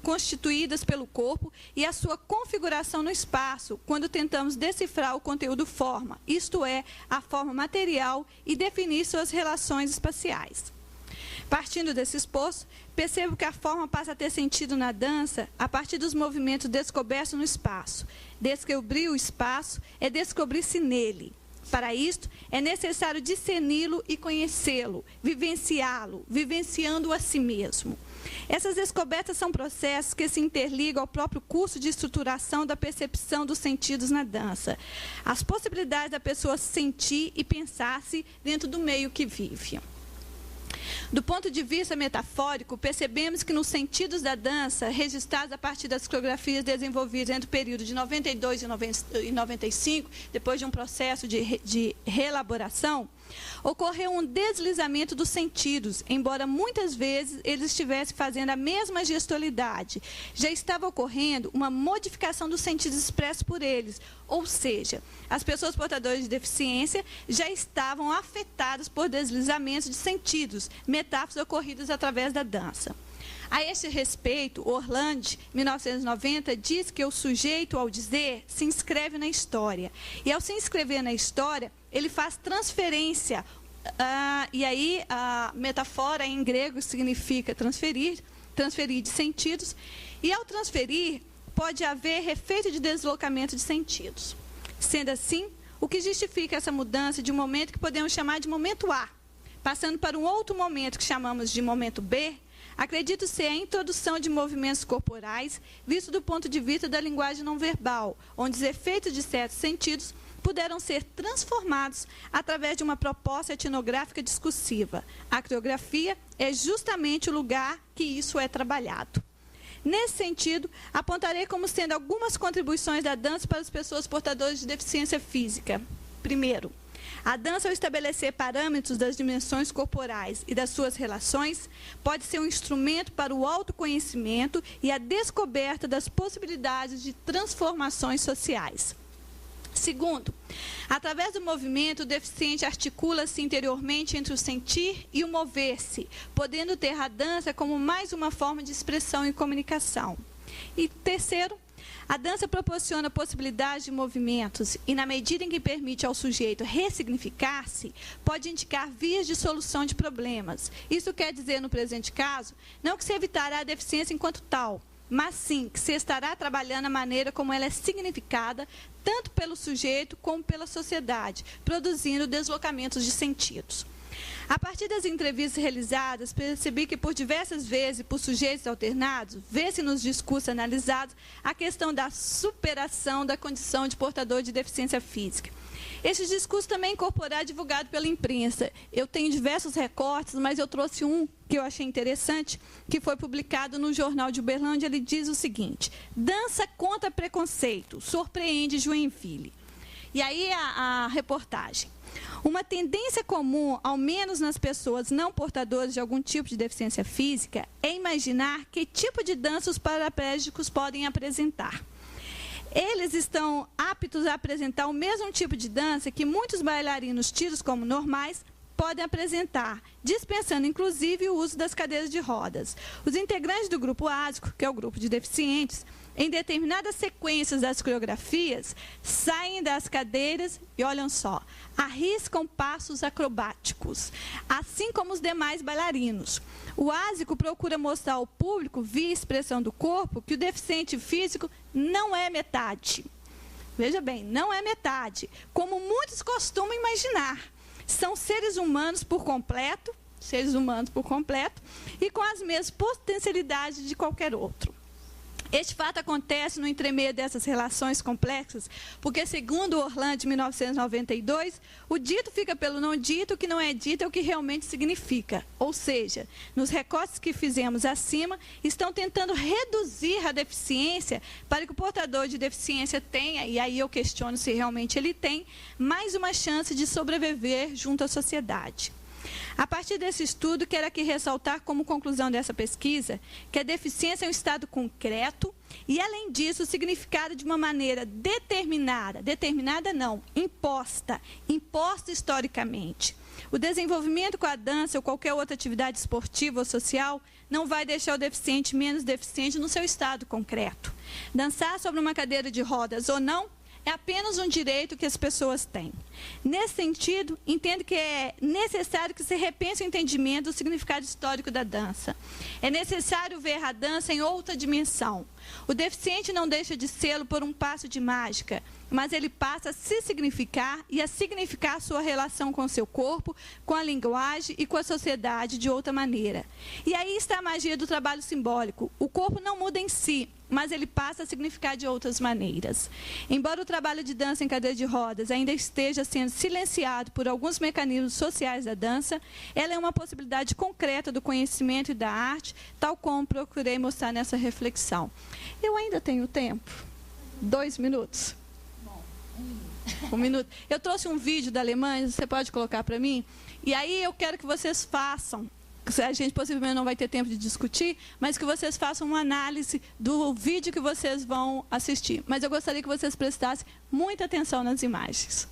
constituídas pelo corpo e a sua configuração no espaço, quando tentamos decifrar o conteúdo forma, isto é, a forma material, e definir suas relações espaciais. Partindo desse esboço, percebo que a forma passa a ter sentido na dança a partir dos movimentos descobertos no espaço. Descobrir o espaço é descobrir-se nele. Para isto, é necessário discerni-lo e conhecê-lo, vivenciá-lo, vivenciando-o a si mesmo. Essas descobertas são processos que se interligam ao próprio curso de estruturação da percepção dos sentidos na dança. As possibilidades da pessoa sentir e pensar-se dentro do meio que vive. Do ponto de vista metafórico, percebemos que nos sentidos da dança, registrados a partir das coreografias desenvolvidas entre o período de 92 e 95, depois de um processo de reelaboração, ocorreu um deslizamento dos sentidos, embora muitas vezes eles estivessem fazendo a mesma gestualidade. Já estava ocorrendo uma modificação dos sentidos expressos por eles, ou seja, as pessoas portadoras de deficiência já estavam afetadas por deslizamentos de sentidos, metáforas ocorridas através da dança. A este respeito, Orlandi, 1990, diz que o sujeito, ao dizer, se inscreve na história. E, ao se inscrever na história, ele faz transferência. E aí, a metáfora em grego significa transferir de sentidos. E, ao transferir, pode haver efeito de deslocamento de sentidos. Sendo assim, o que justifica essa mudança de um momento que podemos chamar de momento A, passando para um outro momento que chamamos de momento B, acredito ser a introdução de movimentos corporais, visto do ponto de vista da linguagem não verbal, onde os efeitos de certos sentidos puderam ser transformados através de uma proposta etnográfica discursiva. A coreografia é justamente o lugar que isso é trabalhado. Nesse sentido, apontarei como sendo algumas contribuições da dança para as pessoas portadoras de deficiência física. Primeiro, a dança, ao estabelecer parâmetros das dimensões corporais e das suas relações, pode ser um instrumento para o autoconhecimento e a descoberta das possibilidades de transformações sociais. Segundo, através do movimento, o deficiente articula-se interiormente entre o sentir e o mover-se, podendo ter a dança como mais uma forma de expressão e comunicação. E terceiro, a dança proporciona possibilidades de movimentos e, na medida em que permite ao sujeito ressignificar-se, pode indicar vias de solução de problemas. Isso quer dizer, no presente caso, não que se evitará a deficiência enquanto tal, mas sim que se estará trabalhando a maneira como ela é significada, tanto pelo sujeito como pela sociedade, produzindo deslocamentos de sentidos. A partir das entrevistas realizadas, percebi que por diversas vezes, por sujeitos alternados, vê-se nos discursos analisados a questão da superação da condição de portador de deficiência física. Este discurso também é incorporado e divulgado pela imprensa. Eu tenho diversos recortes, mas eu trouxe um que eu achei interessante, que foi publicado no Jornal de Uberlândia. Ele diz o seguinte: dança contra preconceito, surpreende Joinville. E aí a reportagem. Uma tendência comum, ao menos nas pessoas não portadoras de algum tipo de deficiência física, é imaginar que tipo de dança os paraplégicos podem apresentar. Eles estão aptos a apresentar o mesmo tipo de dança que muitos bailarinos tidos como normais podem apresentar, dispensando inclusive o uso das cadeiras de rodas. Os integrantes do grupo ásico, que é o grupo de deficientes, em determinadas sequências das coreografias, saem das cadeiras e, olham só, arriscam passos acrobáticos, assim como os demais bailarinos. O ásico procura mostrar ao público, via expressão do corpo, que o deficiente físico não é metade. Veja bem, não é metade, como muitos costumam imaginar. São seres humanos por completo, e com as mesmas potencialidades de qualquer outro. Este fato acontece no entremeio dessas relações complexas, porque, segundo Orlandi, 1992, o dito fica pelo não dito, o que não é dito é o que realmente significa. Ou seja, nos recortes que fizemos acima, estão tentando reduzir a deficiência para que o portador de deficiência tenha, e aí eu questiono se realmente ele tem, mais uma chance de sobreviver junto à sociedade. A partir desse estudo, quero aqui ressaltar como conclusão dessa pesquisa que a deficiência é um estado concreto e, além disso, significado de uma maneira imposta historicamente. O desenvolvimento com a dança ou qualquer outra atividade esportiva ou social não vai deixar o deficiente menos deficiente no seu estado concreto. Dançar sobre uma cadeira de rodas ou não, é apenas um direito que as pessoas têm. Nesse sentido, entendo que é necessário que se repense o entendimento do significado histórico da dança. É necessário ver a dança em outra dimensão. O deficiente não deixa de sê-lo por um passo de mágica, mas ele passa a se significar e a significar sua relação com o seu corpo, com a linguagem e com a sociedade de outra maneira. E aí está a magia do trabalho simbólico. O corpo não muda em si, mas ele passa a significar de outras maneiras. Embora o trabalho de dança em cadeira de rodas ainda esteja sendo silenciado por alguns mecanismos sociais da dança, ela é uma possibilidade concreta do conhecimento e da arte, tal como procurei mostrar nessa reflexão. Eu ainda tenho tempo? 2 minutos? Bom, 1 minuto. Um minuto. Eu trouxe um vídeo da Alemanha, você pode colocar para mim? E aí eu quero que vocês façam, a gente possivelmente não vai ter tempo de discutir, mas que vocês façam uma análise do vídeo que vocês vão assistir. Mas eu gostaria que vocês prestassem muita atenção nas imagens.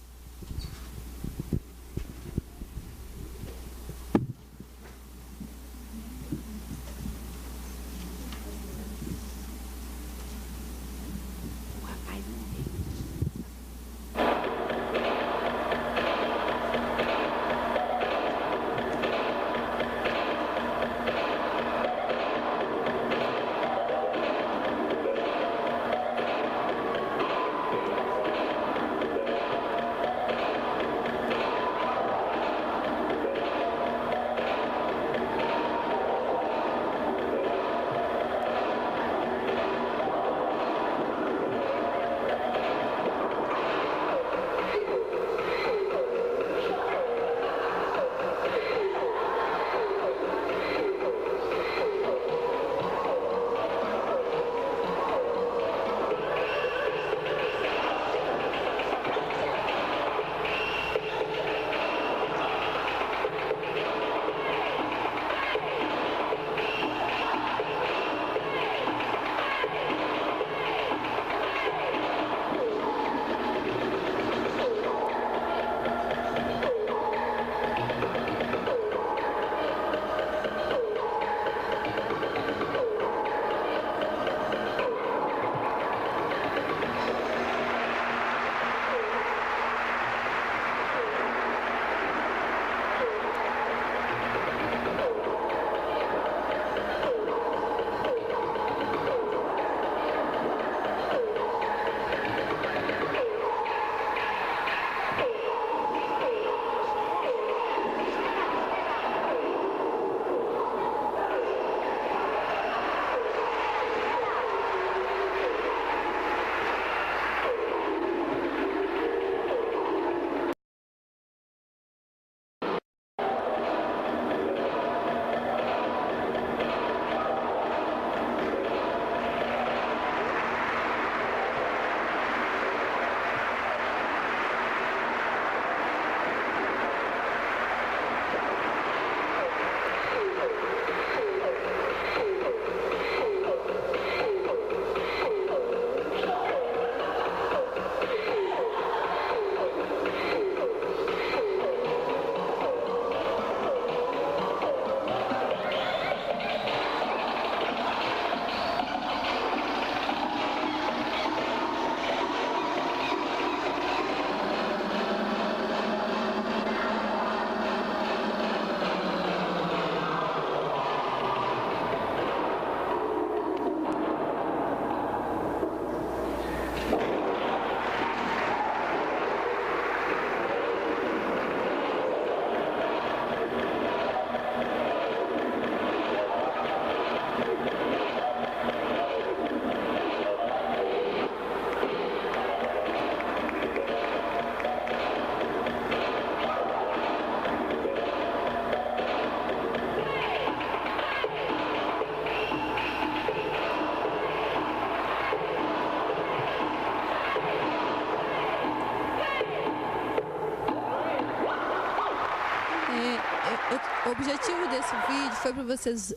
O objetivo desse vídeo foi para vocês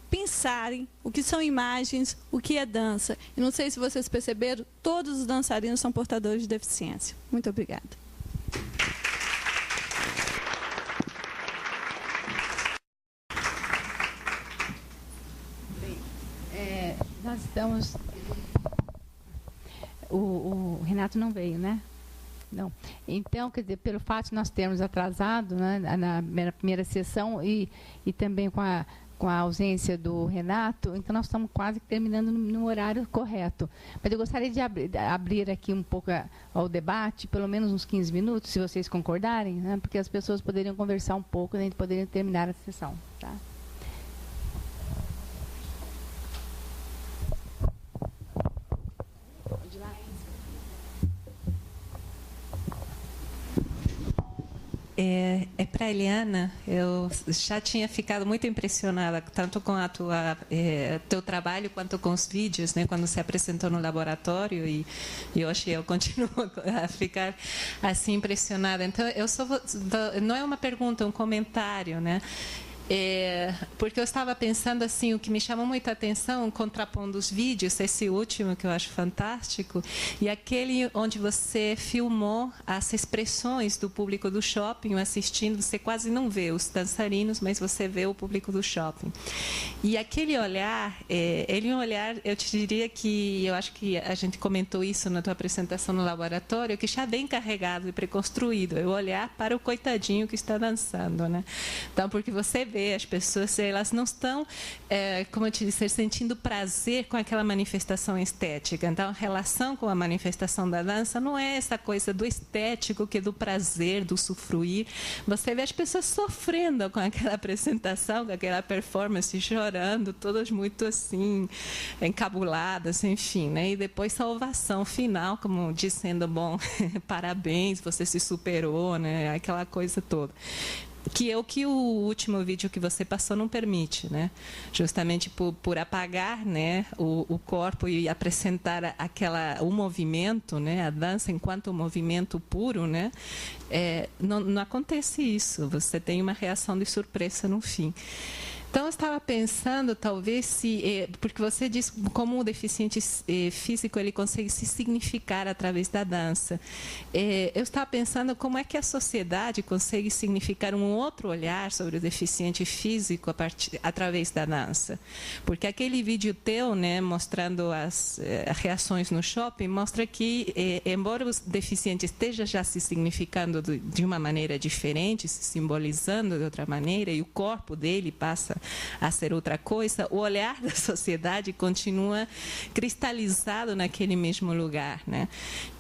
pensarem o que são imagens, o que é dança. E não sei se vocês perceberam, todos os dançarinos são portadores de deficiência. Muito obrigada. Bem, nós estamos... O Renato não veio, né? Não. Então, quer dizer, pelo fato de nós termos atrasado, né, na primeira sessão e também com a ausência do Renato, então nós estamos quase terminando no horário correto. Mas eu gostaria de abrir aqui um pouco ao debate, pelo menos uns 15 minutos, se vocês concordarem, né, porque as pessoas poderiam conversar um pouco e a gente poderia terminar a sessão. Tá? É para a Eliana, eu já tinha ficado muito impressionada, tanto com teu trabalho quanto com os vídeos, né, quando se apresentou no laboratório, e hoje eu continuo a ficar assim impressionada. Então, não é uma pergunta, é um comentário, né? Porque eu estava pensando assim, o que me chamou muita atenção, contrapondo os vídeos, esse último que eu acho fantástico, e aquele onde você filmou as expressões do público do shopping assistindo. Você quase não vê os dançarinos, mas você vê o público do shopping. E aquele olhar, ele é um olhar, eu te diria que, eu acho que a gente comentou isso na tua apresentação no laboratório, que já vem carregado e preconstruído, é o olhar para o coitadinho que está dançando, né? Então, porque você vê as pessoas, elas não estão, como eu te disse, sentindo prazer com aquela manifestação estética. Então, a relação com a manifestação da dança não é essa coisa do estético, que é do prazer, do usufruir. Você vê as pessoas sofrendo com aquela apresentação, com aquela performance, chorando, todas muito assim, encabuladas, enfim, né? E depois a ovação final, como dizendo, bom, parabéns, você se superou, né? Aquela coisa toda. Que é o que o último vídeo que você passou não permite, né? Justamente por apagar, né, o corpo e apresentar o movimento, né, a dança enquanto um movimento puro, né? Não acontece isso. Você tem uma reação de surpresa no fim. Então, eu estava pensando, talvez, porque você disse como o deficiente físico ele consegue se significar através da dança. Eu estava pensando como é que a sociedade consegue significar um outro olhar sobre o deficiente físico através da dança. Porque aquele vídeo teu, né, mostrando as reações no shopping, mostra que, embora o deficiente esteja já se significando de uma maneira diferente, se simbolizando de outra maneira, e o corpo dele passa a ser outra coisa, o olhar da sociedade continua cristalizado naquele mesmo lugar, né?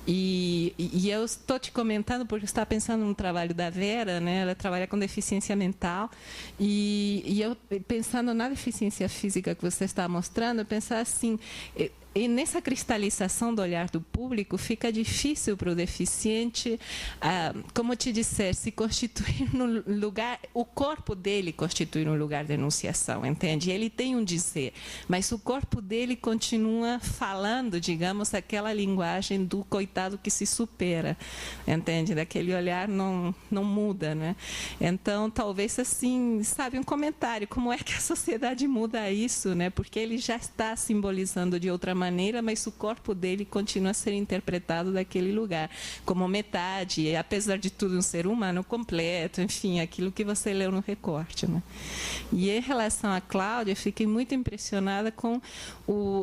E eu estou te comentando porque você está pensando no trabalho da Vera, né? Ela trabalha com deficiência mental, e eu pensando na deficiência física que você está mostrando, pensar assim, e nessa cristalização do olhar do público fica difícil para o deficiente, como te disser, se constituir no lugar, o corpo dele constitui um lugar de enunciação, entende? Ele tem um dizer, mas o corpo dele continua falando, digamos, aquela linguagem do coitado que se supera, entende? Daquele olhar não muda, né? Então, talvez assim, sabe, um comentário, como é que a sociedade muda isso, né? Porque ele já está simbolizando de outra maneira, mas o corpo dele continua a ser interpretado daquele lugar, como metade, apesar de tudo um ser humano completo, enfim, aquilo que você leu no recorte, né? E em relação a Cláudia, eu fiquei muito impressionada com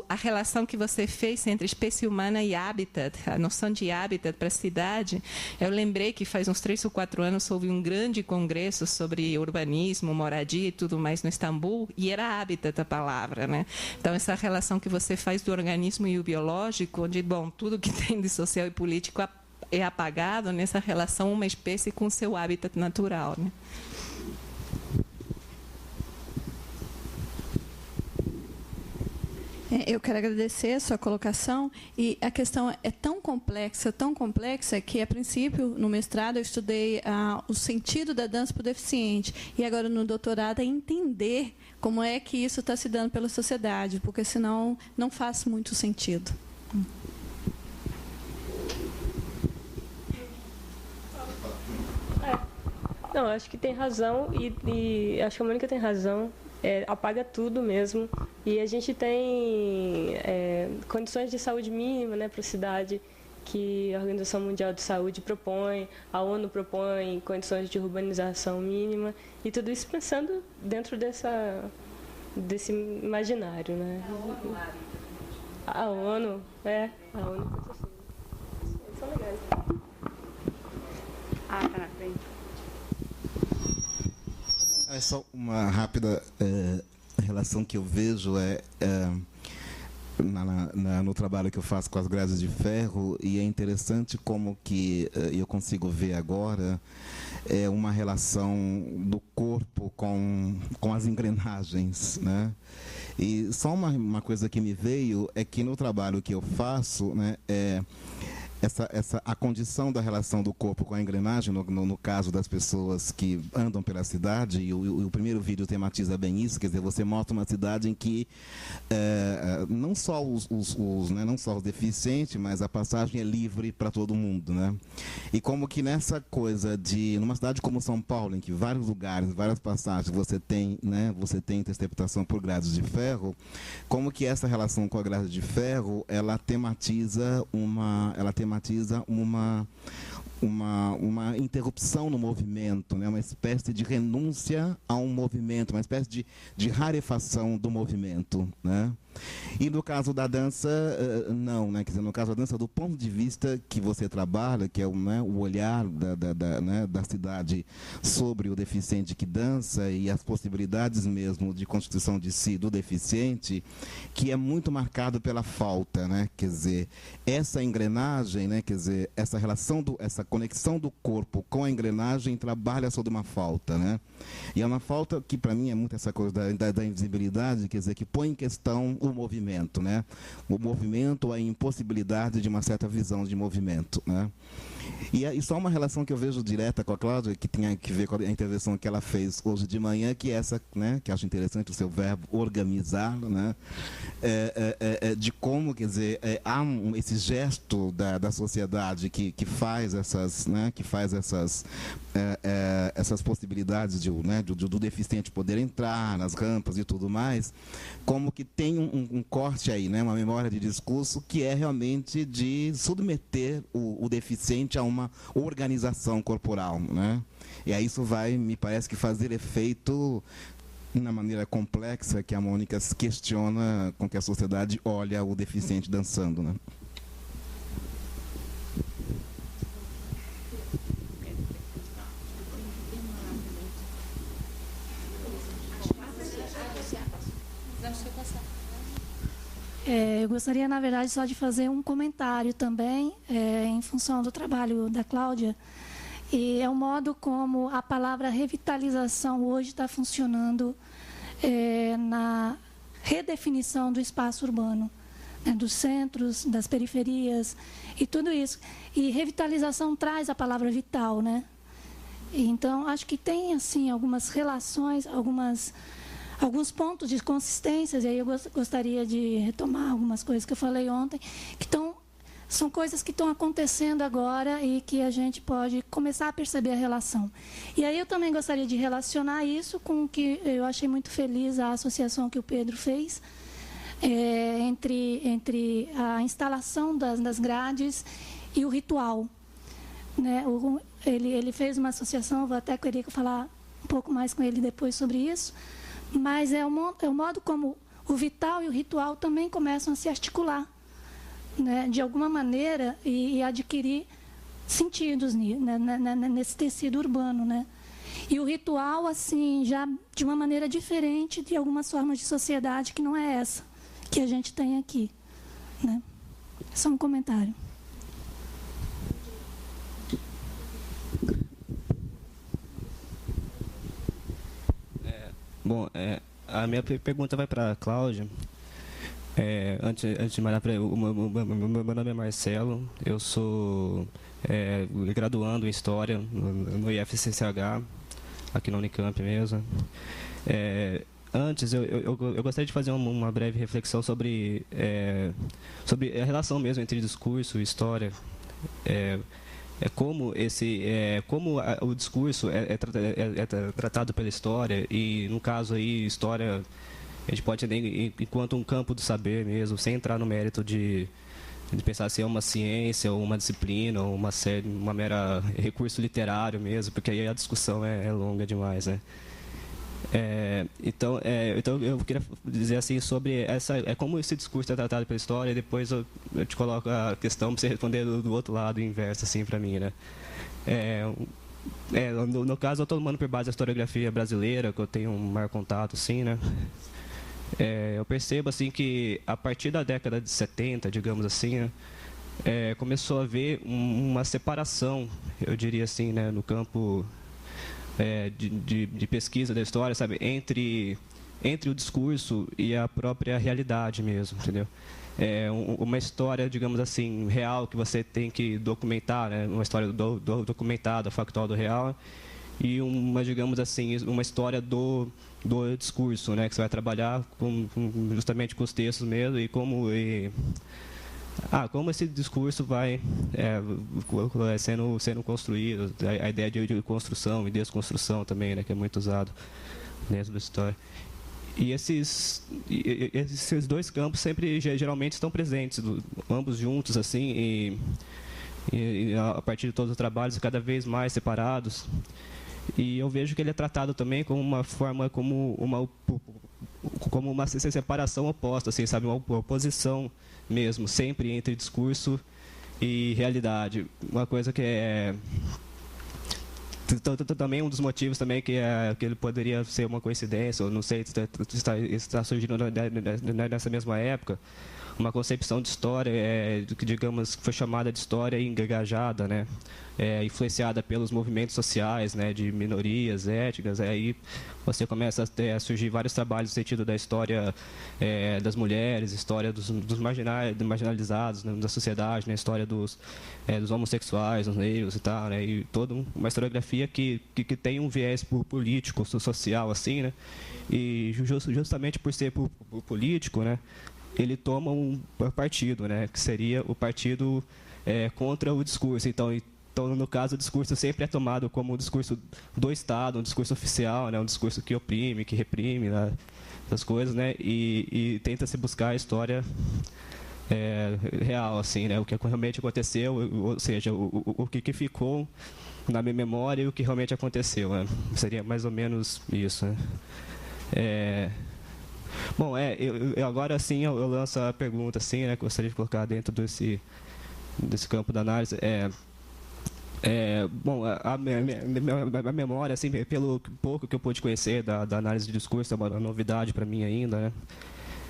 a relação que você fez entre espécie humana e habitat, a noção de habitat para a cidade. Eu lembrei que faz uns 3 ou 4 anos houve um grande congresso sobre urbanismo, moradia e tudo mais no Istambul, e era habitat a palavra, né? Então, essa relação que você faz do organismo e o biológico, onde, bom, tudo que tem de social e político é apagado nessa relação uma espécie com seu habitat natural, né? Eu quero agradecer a sua colocação, e a questão é tão complexa, que, a princípio, no mestrado, eu estudei o sentido da dança para o deficiente, e agora, no doutorado, é entender como é que isso está se dando pela sociedade, porque, senão, não faz muito sentido. Não, acho que tem razão, e acho que a Mônica tem razão. Apaga tudo mesmo, e a gente tem condições de saúde mínima, né, para a cidade, que a Organização Mundial de Saúde propõe, a ONU propõe condições de urbanização mínima, e tudo isso pensando dentro desse imaginário, né? A ONU pensa assim. Eles são legais. Tá, bem. É só uma rápida relação que eu vejo no trabalho que eu faço com as grades de ferro, e é interessante como que eu consigo ver agora uma relação do corpo com as engrenagens, né? E só uma coisa que me veio é que no trabalho que eu faço, né, a condição da relação do corpo com a engrenagem, no caso das pessoas que andam pela cidade, e o primeiro vídeo tematiza bem isso, quer dizer, você mostra uma cidade em que não só né, não só os deficientes, mas a passagem é livre para todo mundo, né? E como que nessa coisa numa cidade como São Paulo, em que vários lugares, várias passagens você tem interceptação por grades de ferro, como que essa relação com a grade de ferro, ela tematiza uma interrupção no movimento, né? Uma espécie de renúncia a um movimento, uma espécie de rarefação do movimento, né? E no caso da dança, não, né? Quer dizer, no caso da dança, do ponto de vista que você trabalha, que é o olhar da cidade sobre o deficiente que dança e as possibilidades mesmo de constituição de si do deficiente, que é muito marcado pela falta, né? Quer dizer, essa engrenagem, né? Quer dizer, essa relação, essa conexão do corpo com a engrenagem trabalha sobre uma falta, né? E é uma falta que, para mim, é muito essa coisa da invisibilidade, quer dizer, que põe em questão o movimento, né? O movimento, a impossibilidade de uma certa visão de movimento, né? E só uma relação que eu vejo direta com a Cláudia, que tem que ver com a intervenção que ela fez hoje de manhã, que é essa, né? Que acho interessante o seu verbo organizar, né? De como, quer dizer, há esse gesto da sociedade que faz essas, né? Que faz essas possibilidades do deficiente poder entrar nas rampas e tudo mais, como que tem um corte aí, né? Uma memória de discurso que é realmente de submeter o deficiente a uma organização corporal, né? E aí isso vai, me parece que fazer efeito na maneira complexa que a Mônica questiona com que a sociedade olha o deficiente dançando, né? Eu gostaria, na verdade, só de fazer um comentário também, em função do trabalho da Cláudia, e é o modo como a palavra revitalização hoje está funcionando na redefinição do espaço urbano, né, dos centros, das periferias e tudo isso. E revitalização traz a palavra vital, né? Então, acho que tem, assim, algumas relações, alguns pontos de consistências, e aí eu gostaria de retomar algumas coisas que eu falei ontem, que são coisas que estão acontecendo agora e que a gente pode começar a perceber a relação. E aí eu também gostaria de relacionar isso com o que eu achei muito feliz a associação que o Pedro fez, entre a instalação das grades e o ritual, né? Ele fez uma associação, vou até querer falar um pouco mais com ele depois sobre isso, mas é o modo como o vital e o ritual também começam a se articular, né, de alguma maneira, e adquirir sentidos, né, nesse tecido urbano, né? E o ritual, assim, já de uma maneira diferente de algumas formas de sociedade que não é essa que a gente tem aqui, né? Só um comentário. Bom, a minha pergunta vai para a Cláudia. Antes de mais nada, o meu nome é Marcelo, eu sou graduando em História no IFCCH, aqui na Unicamp mesmo. Antes, eu gostaria de fazer uma breve reflexão sobre a relação mesmo entre discurso e história. Como o discurso é tratado pela história, e no caso aí, história a gente pode entender enquanto um campo do saber mesmo, sem entrar no mérito de pensar se é uma ciência ou uma disciplina ou uma mera recurso literário mesmo, porque aí a discussão é longa demais, né? Então eu queria dizer assim sobre como esse discurso é tratado pela história, e depois eu te coloco a questão para você responder do outro lado, inverso, assim, para mim, né? No caso, eu estou tomando por base a historiografia brasileira, que eu tenho um maior contato, assim, né? Eu percebo, assim, que a partir da década de 70, digamos assim, começou a haver uma separação, eu diria assim, né, no campo de pesquisa da história, sabe, entre entre o discurso e a própria realidade mesmo, entendeu? É uma história, digamos assim, real que você tem que documentar, né? Uma história documentada, factual do real, e uma, digamos assim, uma história do discurso, né? Que você vai trabalhar justamente com os textos mesmo e como esse discurso vai sendo construído, a ideia de construção e desconstrução também, né? Que é muito usado dentro da história. E esses dois campos sempre, geralmente, estão presentes, ambos juntos, assim, e a partir de todos os trabalhos, cada vez mais separados. E eu vejo que ele é tratado também como uma forma, como uma separação oposta, assim, sabe, uma oposição mesmo, sempre entre discurso e realidade. Uma coisa que é também um dos motivos também que ele poderia ser uma coincidência, ou não sei se está surgindo nessa mesma época, uma concepção de história que, digamos, foi chamada de história engajada, né? Influenciada pelos movimentos sociais, né? De minorias étnicas. Aí você começa a surgir vários trabalhos no sentido da história das mulheres, história dos marginalizados, né? Da sociedade, né? História dos homossexuais, dos negros e tal, né? E toda uma historiografia que tem um viés político, social, assim, né? E justamente por ser político, né? Ele toma um partido, né, que seria o partido contra o discurso. Então, no caso, o discurso sempre é tomado como um discurso do Estado, um discurso oficial, né, um discurso que oprime, que reprime, né, essas coisas, né, e tenta-se buscar a história real, assim, né, o que realmente aconteceu, ou seja, o que ficou na minha memória e o que realmente aconteceu, né, seria mais ou menos isso, né. Bom, agora sim eu lanço a pergunta, assim, né, que eu gostaria de colocar dentro desse campo da análise. Bom, a memória, assim, pelo pouco que eu pude conhecer da análise de discurso, é uma novidade para mim ainda,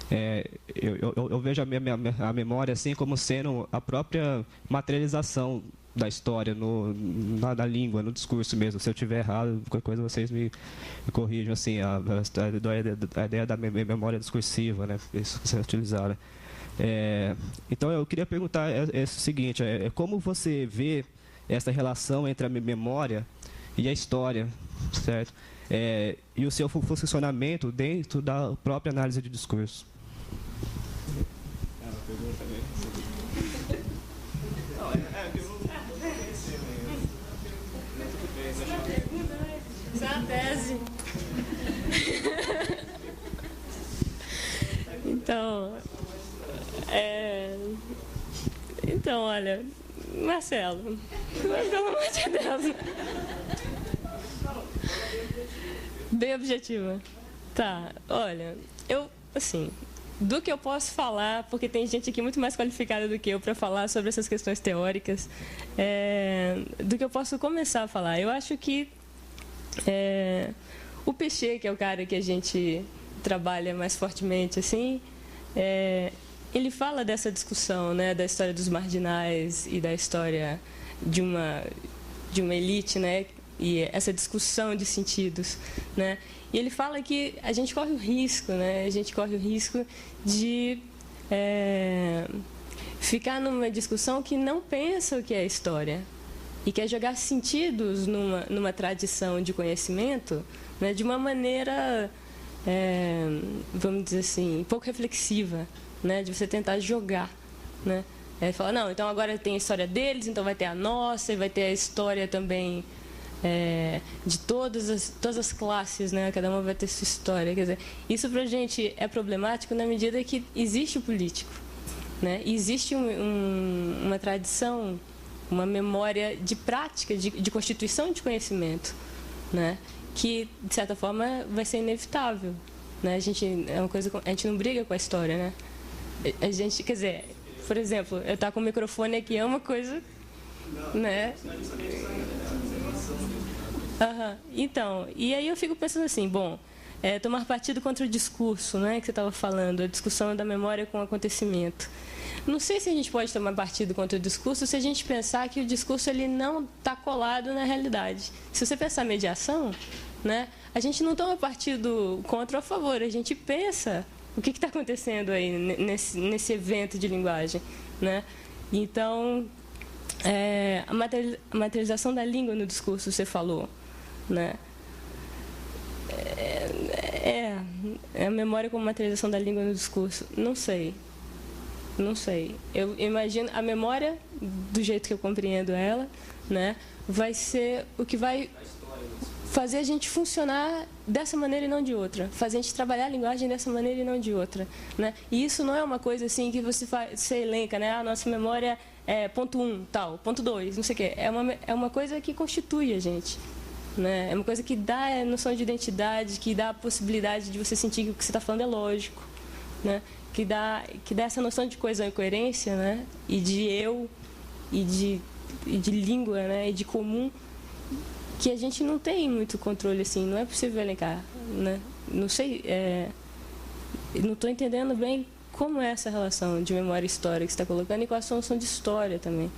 né? Eu vejo a memória assim como sendo a própria materialização da história na língua, no discurso mesmo. Se eu estiver errado, qualquer coisa vocês me corrijam, assim, a ideia da memória discursiva, né? Isso que vocês utilizaram. Então eu queria perguntar o seguinte, como você vê essa relação entre a memória e a história, certo? E o seu funcionamento dentro da própria análise de discurso? É uma pergunta mesmo. Isso é uma tese. Então, olha, Marcelo, pelo amor de Deus. Bem objetiva. Tá, olha, assim, do que eu posso falar, porque tem gente aqui muito mais qualificada do que eu para falar sobre essas questões teóricas, do que eu posso começar a falar. Eu acho que o Peixe, que é o cara que a gente trabalha mais fortemente, assim, ele fala dessa discussão, né, da história dos marginais e da história de uma elite, né, e essa discussão de sentidos, né. E ele fala que a gente corre o risco, né, de ficar numa discussão que não pensa o que é história e quer jogar sentidos numa tradição de conhecimento, né, de uma maneira, vamos dizer assim, pouco reflexiva, né, de você tentar jogar, né. Falar, não, então agora tem a história deles, então vai ter a nossa, e vai ter a história também de todas as classes, né, cada uma vai ter sua história. Quer dizer, isso para a gente é problemático na medida que existe o político, né, e existe uma tradição, uma memória de prática, de constituição de conhecimento, né, que, de certa forma, vai ser inevitável, né. A gente não briga com a história, né. A gente, quer dizer, por exemplo, eu estar com o microfone aqui é uma coisa, né. Então, e aí eu fico pensando assim, bom, tomar partido contra o discurso, né, que você estava falando, a discussão da memória com o acontecimento. Não sei se a gente pode tomar partido contra o discurso se a gente pensar que o discurso ele não está colado na realidade. Se você pensar mediação, né, a gente não toma partido contra ou a favor, a gente pensa o que está acontecendo aí nesse evento de linguagem, né? Então, a materialização da língua no discurso, você falou, né? A memória como materialização da língua no discurso, não sei. Eu imagino a memória, do jeito que eu compreendo ela, né, vai ser o que vai fazer a gente funcionar dessa maneira e não de outra, fazer a gente trabalhar a linguagem dessa maneira e não de outra, né? E isso não é uma coisa assim que você elenca, né? A nossa memória é ponto 1, tal, ponto 2, não sei o quê. É uma coisa que constitui a gente, né? É uma coisa que dá a noção de identidade, que dá a possibilidade de você sentir que o que você está falando é lógico, né? Que dá essa noção de coesão e coerência, né? E de eu, e de língua, né? E de comum, que a gente não tem muito controle, assim, não é possível elencar, né? Não sei, não estou entendendo bem como é essa relação de memória e história que você está colocando e com a noção de história também,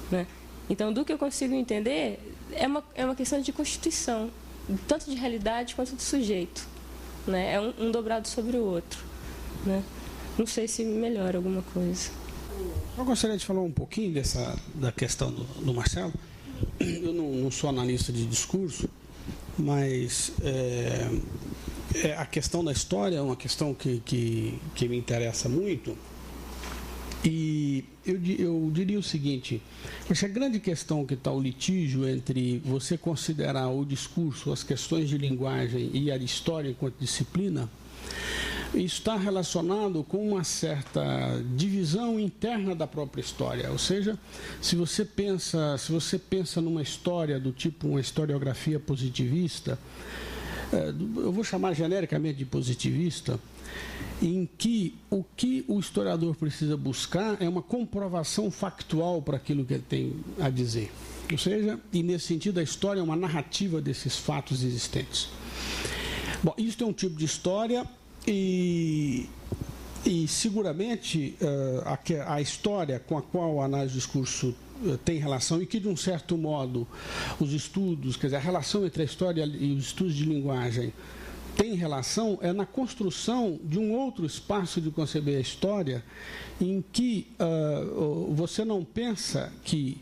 né? Então, do que eu consigo entender, é uma questão de constituição, tanto de realidade quanto de sujeito, né? É um dobrado sobre o outro, né? Não sei se melhora alguma coisa. Eu gostaria de falar um pouquinho da questão do Marcelo. Eu não sou analista de discurso, mas a questão da história é uma questão que me interessa muito. E eu diria o seguinte: acho que a grande questão que está o litígio entre você considerar o discurso, as questões de linguagem e a história enquanto disciplina, está relacionado com uma certa divisão interna da própria história. Ou seja, se você pensa numa história do tipo uma historiografia positivista, eu vou chamar genericamente de positivista, em que o historiador precisa buscar é uma comprovação factual para aquilo que ele tem a dizer. Ou seja, e nesse sentido a história é uma narrativa desses fatos existentes. Bom, isso é um tipo de história. E seguramente a história com a qual a análise do discurso tem relação e que, de um certo modo, os estudos, quer dizer, a relação entre a história e os estudos de linguagem tem relação é na construção de um outro espaço de conceber a história em que você não pensa que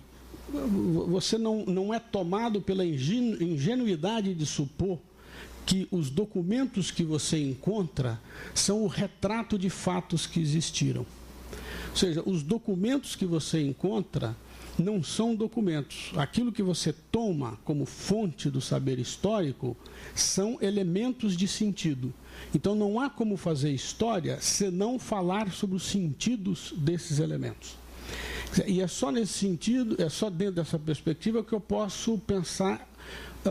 você não é tomado pela ingenuidade de supor que os documentos que você encontra são o retrato de fatos que existiram. Ou seja, os documentos que você encontra não são documentos. Aquilo que você toma como fonte do saber histórico são elementos de sentido. Então, não há como fazer história senão falar sobre os sentidos desses elementos. E é só nesse sentido, é só dentro dessa perspectiva que eu posso pensar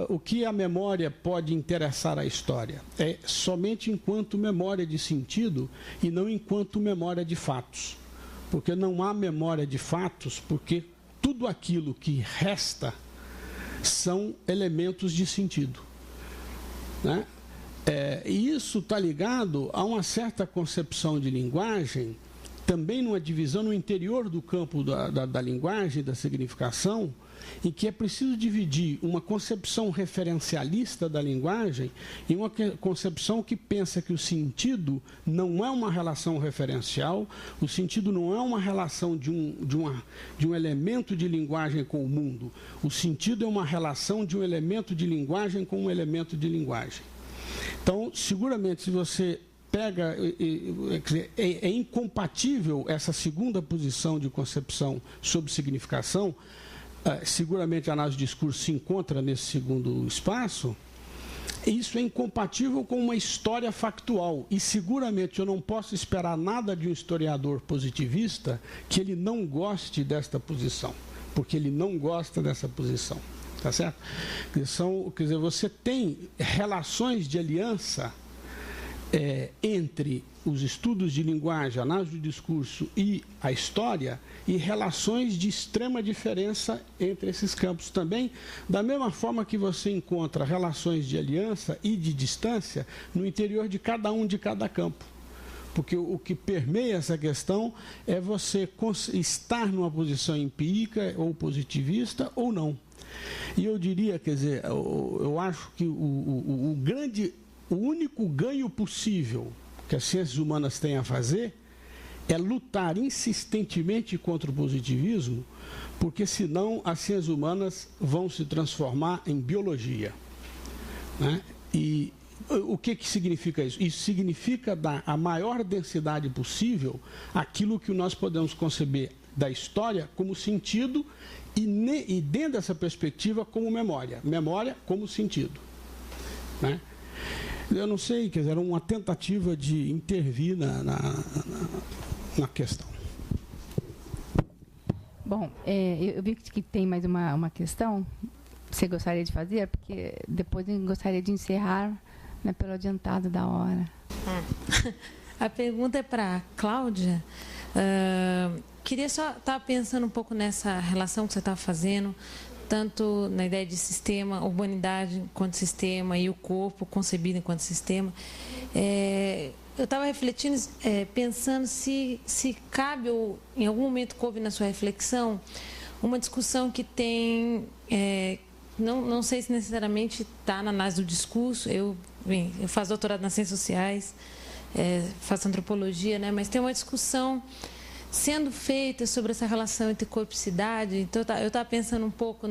o que a memória pode interessar à história. É somente enquanto memória de sentido e não enquanto memória de fatos. Porque não há memória de fatos, porque tudo aquilo que resta são elementos de sentido, né? E isso está ligado a uma certa concepção de linguagem, também numa divisão no interior do campo da linguagem, da significação, em que é preciso dividir uma concepção referencialista da linguagem e uma concepção que pensa que o sentido não é uma relação referencial, o sentido não é uma relação de um elemento de linguagem com o mundo, o sentido é uma relação de um elemento de linguagem com um elemento de linguagem. Então, seguramente, se você pega, é incompatível essa segunda posição de concepção sobre significação. Seguramente a análise do discurso se encontra nesse segundo espaço. Isso é incompatível com uma história factual. E seguramente eu não posso esperar nada de um historiador positivista que ele não goste desta posição, porque ele não gosta dessa posição. Tá certo? Quer dizer, você tem relações de aliança entre os estudos de linguagem, análise do discurso e a história, e relações de extrema diferença entre esses campos também, da mesma forma que você encontra relações de aliança e de distância no interior de cada campo. Porque o que permeia essa questão é você estar numa posição empírica ou positivista ou não. E eu diria, quer dizer, eu acho que o único ganho possível que as ciências humanas têm a fazer é lutar insistentemente contra o positivismo, porque senão as ciências humanas vão se transformar em biologia, né? E o que significa isso? Isso significa dar a maior densidade possível àquilo que nós podemos conceber da história como sentido e dentro dessa perspectiva como memória. Memória como sentido, né? Eu não sei, quer dizer, era uma tentativa de intervir na questão. Bom, eu vi que tem mais uma questão que você gostaria de fazer, porque depois eu gostaria de encerrar, né, pelo adiantado da hora. A pergunta é para a Cláudia. Queria só estar pensando um pouco nessa relação que você está fazendo, tanto na ideia de sistema, urbanidade enquanto sistema e o corpo concebido enquanto sistema. Eu estava refletindo, pensando se cabe, ou em algum momento coube na sua reflexão, uma discussão que tem, não sei se necessariamente está na análise do discurso. Eu faço doutorado nas ciências sociais, faço antropologia, né? Mas tem uma discussão sendo feita sobre essa relação entre corpo e cidade. Então, eu estava pensando um pouco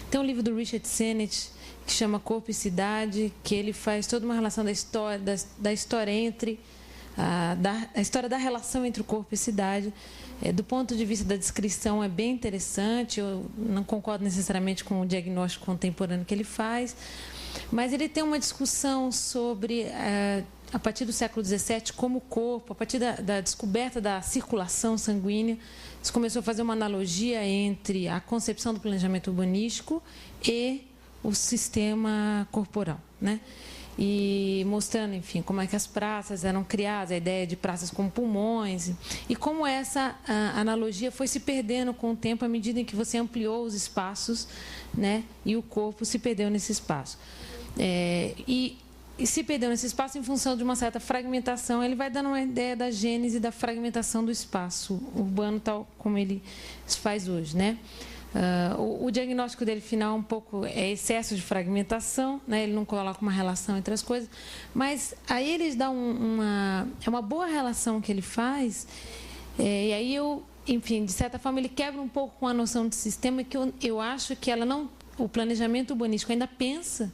tem um livro do Richard Sennett que chama Corpo e Cidade, que ele faz toda uma relação da história entre a história da relação entre o corpo e cidade. Do ponto de vista da descrição, é bem interessante. Eu não concordo necessariamente com o diagnóstico contemporâneo que ele faz, mas ele tem uma discussão sobre, a partir do século XVII, como o corpo, a partir da descoberta da circulação sanguínea, se começou a fazer uma analogia entre a concepção do planejamento urbanístico e o sistema corporal, né? E mostrando, enfim, como é que as praças eram criadas, a ideia de praças como pulmões, e como essa analogia foi se perdendo com o tempo à medida em que você ampliou os espaços, né? E o corpo se perdeu nesse espaço. E se perdeu nesse espaço em função de uma certa fragmentação. Ele vai dando uma ideia da gênese da fragmentação do espaço urbano, tal como ele se faz hoje, né? O diagnóstico dele final um pouco é excesso de fragmentação, né? Ele não coloca uma relação entre as coisas, mas aí eles dão é uma boa relação que ele faz, e aí enfim, de certa forma ele quebra um pouco com a noção de sistema, que eu acho que o planejamento urbanístico ainda pensa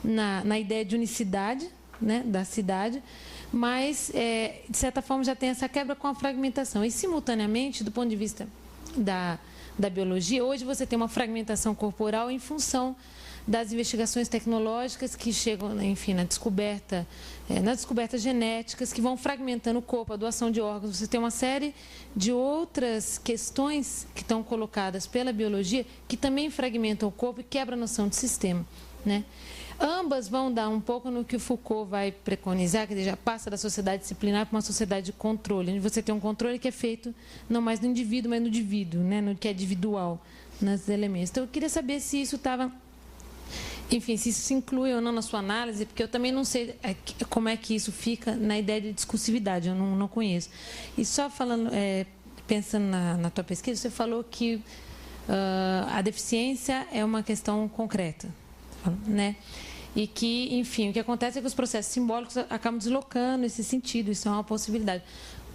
na ideia de unicidade, né, da cidade, mas de certa forma já tem essa quebra com a fragmentação. E simultaneamente, do ponto de vista da biologia, hoje você tem uma fragmentação corporal em função das investigações tecnológicas que chegam, enfim, nas descobertas genéticas, que vão fragmentando o corpo, a doação de órgãos. Você tem uma série de outras questões que estão colocadas pela biologia que também fragmentam o corpo e quebram a noção de sistema, né? Ambas vão dar um pouco no que o Foucault vai preconizar, que já passa da sociedade disciplinar para uma sociedade de controle, onde você tem um controle que é feito não mais no indivíduo, mas no indivíduo, né? No que é individual, nos elementos. Então, eu queria saber se isso estava... Enfim, se isso se inclui ou não na sua análise, porque eu também não sei como é que isso fica na ideia de discursividade, eu não conheço. E só falando, pensando na tua pesquisa, você falou que a deficiência é uma questão concreta, né? E que, enfim, o que acontece é que os processos simbólicos acabam deslocando esse sentido, isso é uma possibilidade.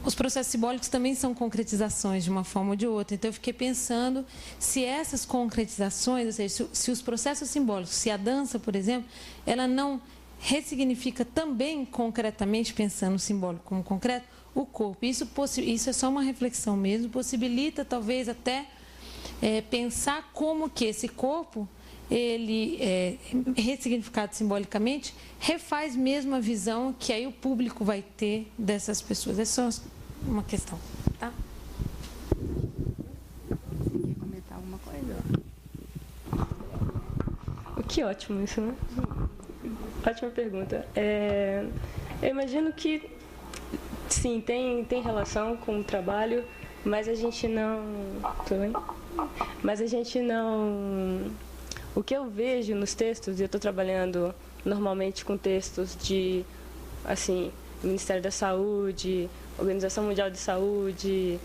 Os processos simbólicos também são concretizações de uma forma ou de outra. Então, eu fiquei pensando se essas concretizações, ou seja, se os processos simbólicos, se a dança, por exemplo, ela não ressignifica também concretamente, pensando o simbólico como concreto, o corpo. Isso é só uma reflexão mesmo, possibilita talvez até pensar como que esse corpo, ele ressignificado simbolicamente, refaz mesmo a visão que aí o público vai ter dessas pessoas. É só uma questão, tá? Você quer comentar alguma coisa? Que ótimo isso, né? Ótima pergunta. Eu imagino que, sim, tem relação com o trabalho, mas a gente não... Tudo bem? Mas a gente não... O que eu vejo nos textos, e eu estou trabalhando normalmente com textos de, assim, Ministério da Saúde, Organização Mundial de Saúde,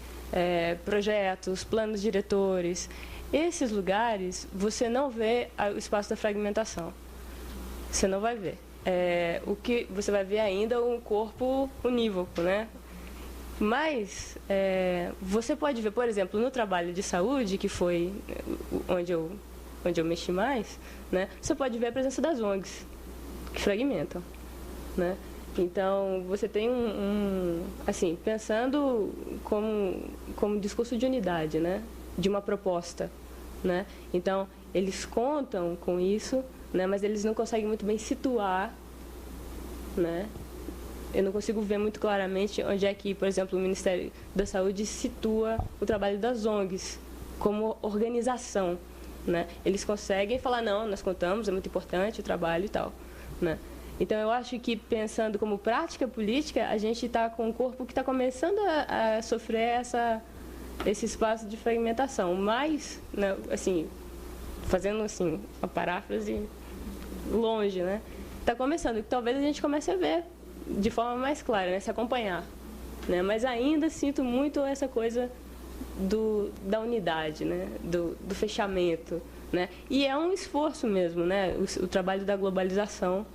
projetos, planos diretores, Esses lugares, você não vê o espaço da fragmentação. Você não vai ver. O que você vai ver ainda é um corpo unívoco, né? Mas você pode ver, por exemplo, no trabalho de saúde, que foi onde eu mexi mais, né? Você pode ver a presença das ONGs, que fragmentam, né? Então, você tem assim, pensando como discurso de unidade, né? De uma proposta, né? Então, eles contam com isso, né? Mas eles não conseguem muito bem situar, né? Eu não consigo ver muito claramente onde é que, por exemplo, o Ministério da Saúde situa o trabalho das ONGs como organização, né? Eles conseguem falar, não, nós contamos, é muito importante o trabalho e tal, né? Então, eu acho que, pensando como prática política, a gente está com um corpo que está começando a sofrer esse espaço de fragmentação. Mas, né, assim, fazendo assim, uma paráfrase longe, né? Está começando, que talvez a gente comece a ver de forma mais clara, né? Se acompanhar, né? Mas ainda sinto muito essa coisa da unidade, né? Do fechamento, né? E é um esforço mesmo, né? O trabalho da globalização,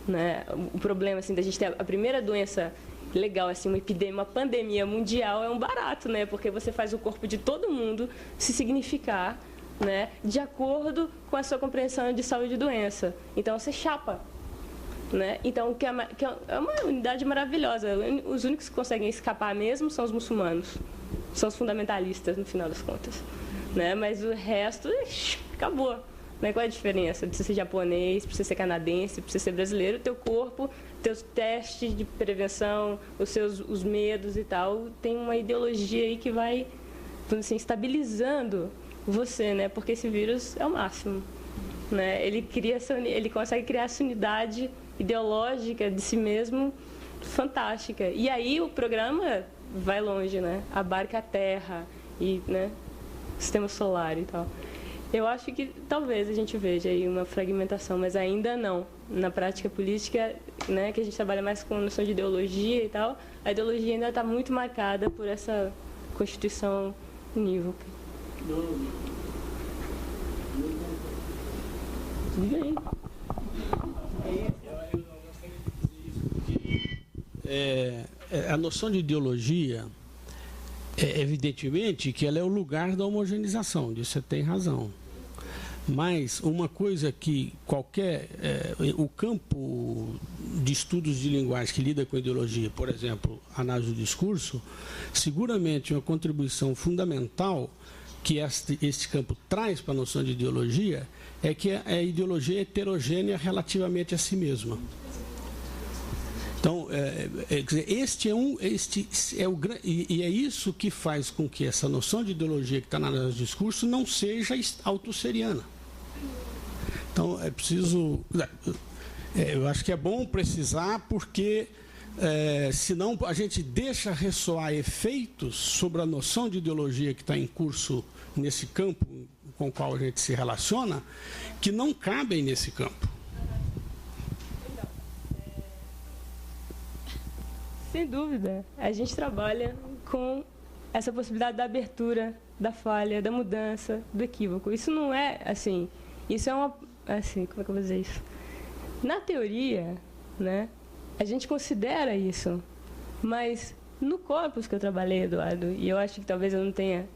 né? O problema assim da gente ter a primeira doença legal, assim, uma epidemia, uma pandemia mundial é um barato, né? Porque você faz o corpo de todo mundo se significar, né? De acordo com a sua compreensão de saúde e doença. Então você chapa, né? Então que é uma unidade maravilhosa. Os únicos que conseguem escapar mesmo são os muçulmanos, são os fundamentalistas no final das contas, né? Mas o resto acabou. Né? Qual é a diferença de você ser japonês, para você ser canadense, para você ser brasileiro? O teu corpo, teus testes de prevenção, os medos e tal, tem uma ideologia aí que vai, assim, estabilizando você, né? Porque esse vírus é o máximo, né? Ele consegue criar essa unidade ideológica de si mesmo fantástica. E aí o programa vai longe, né? Abarca a Terra e, né, sistema solar e tal. Eu acho que talvez a gente veja aí uma fragmentação, mas ainda não. Na prática política, né, que a gente trabalha mais com a noção de ideologia e tal, a ideologia ainda está muito marcada por essa Constituição unívoca. Bem. A noção de ideologia, evidentemente que ela é o lugar da homogeneização, disso você tem razão. Mas uma coisa que o campo de estudos de linguagem que lida com ideologia, por exemplo, análise do discurso, seguramente uma contribuição fundamental que este campo traz para a noção de ideologia é que a ideologia é heterogênea relativamente a si mesma. Então, e é isso que faz com que essa noção de ideologia que está na análise do discurso não seja autosseriana. Então, é preciso... eu acho que é bom precisar, porque senão a gente deixa ressoar efeitos sobre a noção de ideologia que está em curso nesse campo com o qual a gente se relaciona, que não cabem nesse campo. Sem dúvida, a gente trabalha com essa possibilidade da abertura, da falha, da mudança, do equívoco. Isso não é assim, isso é uma, assim, como é que eu vou dizer isso? Na teoria, né, a gente considera isso, mas no corpus que eu trabalhei, Eduardo, e eu acho que talvez eu não tenha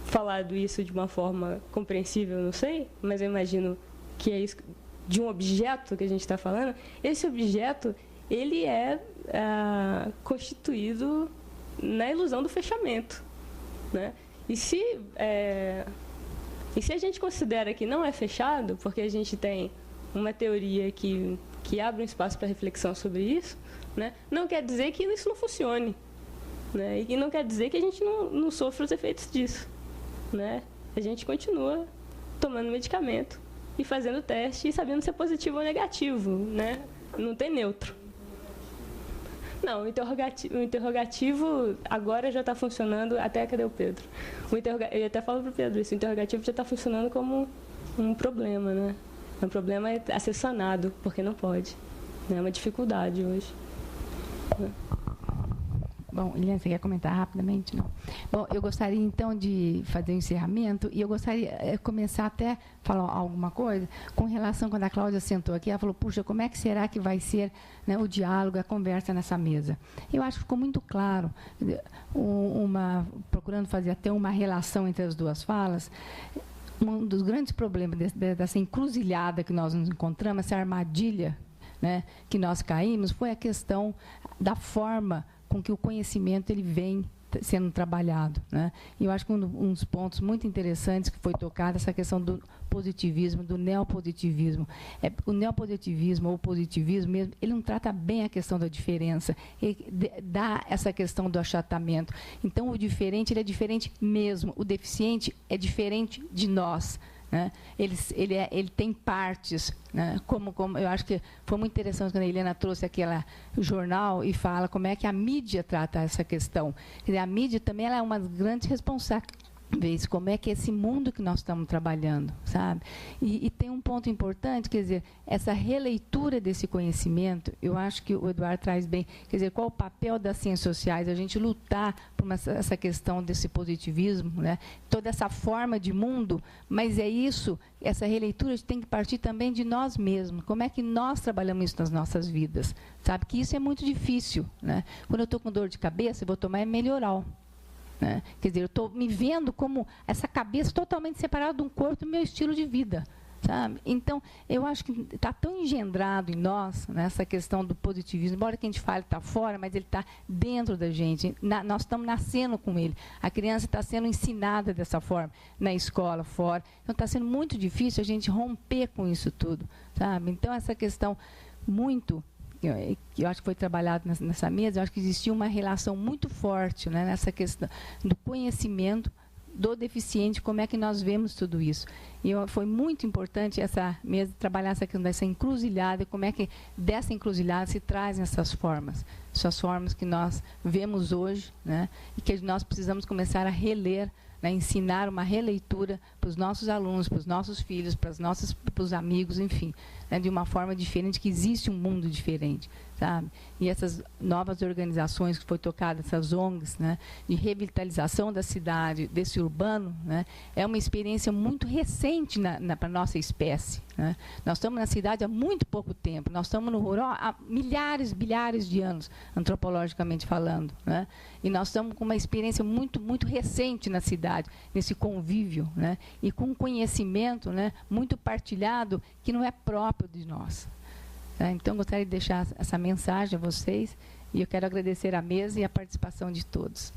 falado isso de uma forma compreensível, não sei, mas eu imagino que é isso, de um objeto que a gente está falando, esse objeto, ele é constituído na ilusão do fechamento, né? E se a gente considera que não é fechado, porque a gente tem uma teoria que abre um espaço para reflexão sobre isso, né? Não quer dizer que isso não funcione, né? E não quer dizer que a gente não sofra os efeitos disso, né? A gente continua tomando medicamento e fazendo teste e sabendo se é positivo ou negativo, né? Não tem neutro. Não, o interrogativo agora já está funcionando, até cadê o Pedro? Eu até falo para o Pedro isso, o interrogativo já está funcionando como um problema, né? Um problema a ser sanado, porque não pode. É uma dificuldade hoje. Bom, Eliane, você quer comentar rapidamente? Não. Bom, eu gostaria, então, de fazer um encerramento e eu gostaria de começar até a falar alguma coisa com relação, quando a Cláudia sentou aqui, ela falou, puxa, como é que será que vai ser, né, o diálogo, a conversa nessa mesa? Eu acho que ficou muito claro, procurando fazer até uma relação entre as duas falas. Um dos grandes problemas dessa encruzilhada que nós nos encontramos, essa armadilha, né, que nós caímos, foi a questão da forma com que o conhecimento ele vem sendo trabalhado, né? E eu acho que um dos pontos muito interessantes que foi tocado essa questão do positivismo, do neopositivismo. O neopositivismo ou o positivismo mesmo, ele não trata bem a questão da diferença, ele dá essa questão do achatamento. Então, o diferente, ele é diferente mesmo. O deficiente é diferente de nós. Né? Ele tem partes, né? Como eu acho que foi muito interessante quando a Helena trouxe aquele jornal e fala como é que a mídia trata essa questão. Quer dizer, a mídia também ela é uma das grandes responsáveis, como é que é esse mundo que nós estamos trabalhando, sabe? E tem um ponto importante, quer dizer, essa releitura desse conhecimento, eu acho que o Eduardo traz bem, quer dizer, qual o papel das ciências sociais, a gente lutar por essa questão desse positivismo, né? Toda essa forma de mundo, mas é isso, essa releitura tem que partir também de nós mesmos, como é que nós trabalhamos isso nas nossas vidas, sabe? Que isso é muito difícil, né? Quando eu estou com dor de cabeça, eu vou tomar Melhoral. Né? Quer dizer, eu estou me vendo como essa cabeça totalmente separada de um corpo do meu estilo de vida. Sabe? Então, eu acho que está tão engendrado em nós, né, essa questão do positivismo, embora que a gente fale que está fora, mas ele está dentro da gente. Nós estamos nascendo com ele. A criança está sendo ensinada dessa forma, na escola, fora. Então, está sendo muito difícil a gente romper com isso tudo. Sabe? Então, essa questão muito... que eu acho que foi trabalhado nessa mesa, eu acho que existia uma relação muito forte, né, nessa questão do conhecimento do deficiente, como é que nós vemos tudo isso. E foi muito importante essa mesa trabalhar essa questão dessa encruzilhada, e como é que dessa encruzilhada se trazem essas formas que nós vemos hoje, né, e que nós precisamos começar a reler, né, ensinar uma releitura para os nossos alunos, para os nossos filhos, para os amigos, enfim, né, de uma forma diferente, que existe um mundo diferente, sabe? E essas novas organizações que foi tocada, essas ONGs, né, de revitalização da cidade, desse urbano, né, é uma experiência muito recente para a nossa espécie. Né? Nós estamos na cidade há muito pouco tempo, nós estamos no rural há milhares, bilhares de anos, antropologicamente falando. Né? E nós estamos com uma experiência muito, muito recente na cidade, nesse convívio, né? E com um conhecimento, né, muito partilhado, que não é próprio de nós. Então, gostaria de deixar essa mensagem a vocês e eu quero agradecer a mesa e a participação de todos.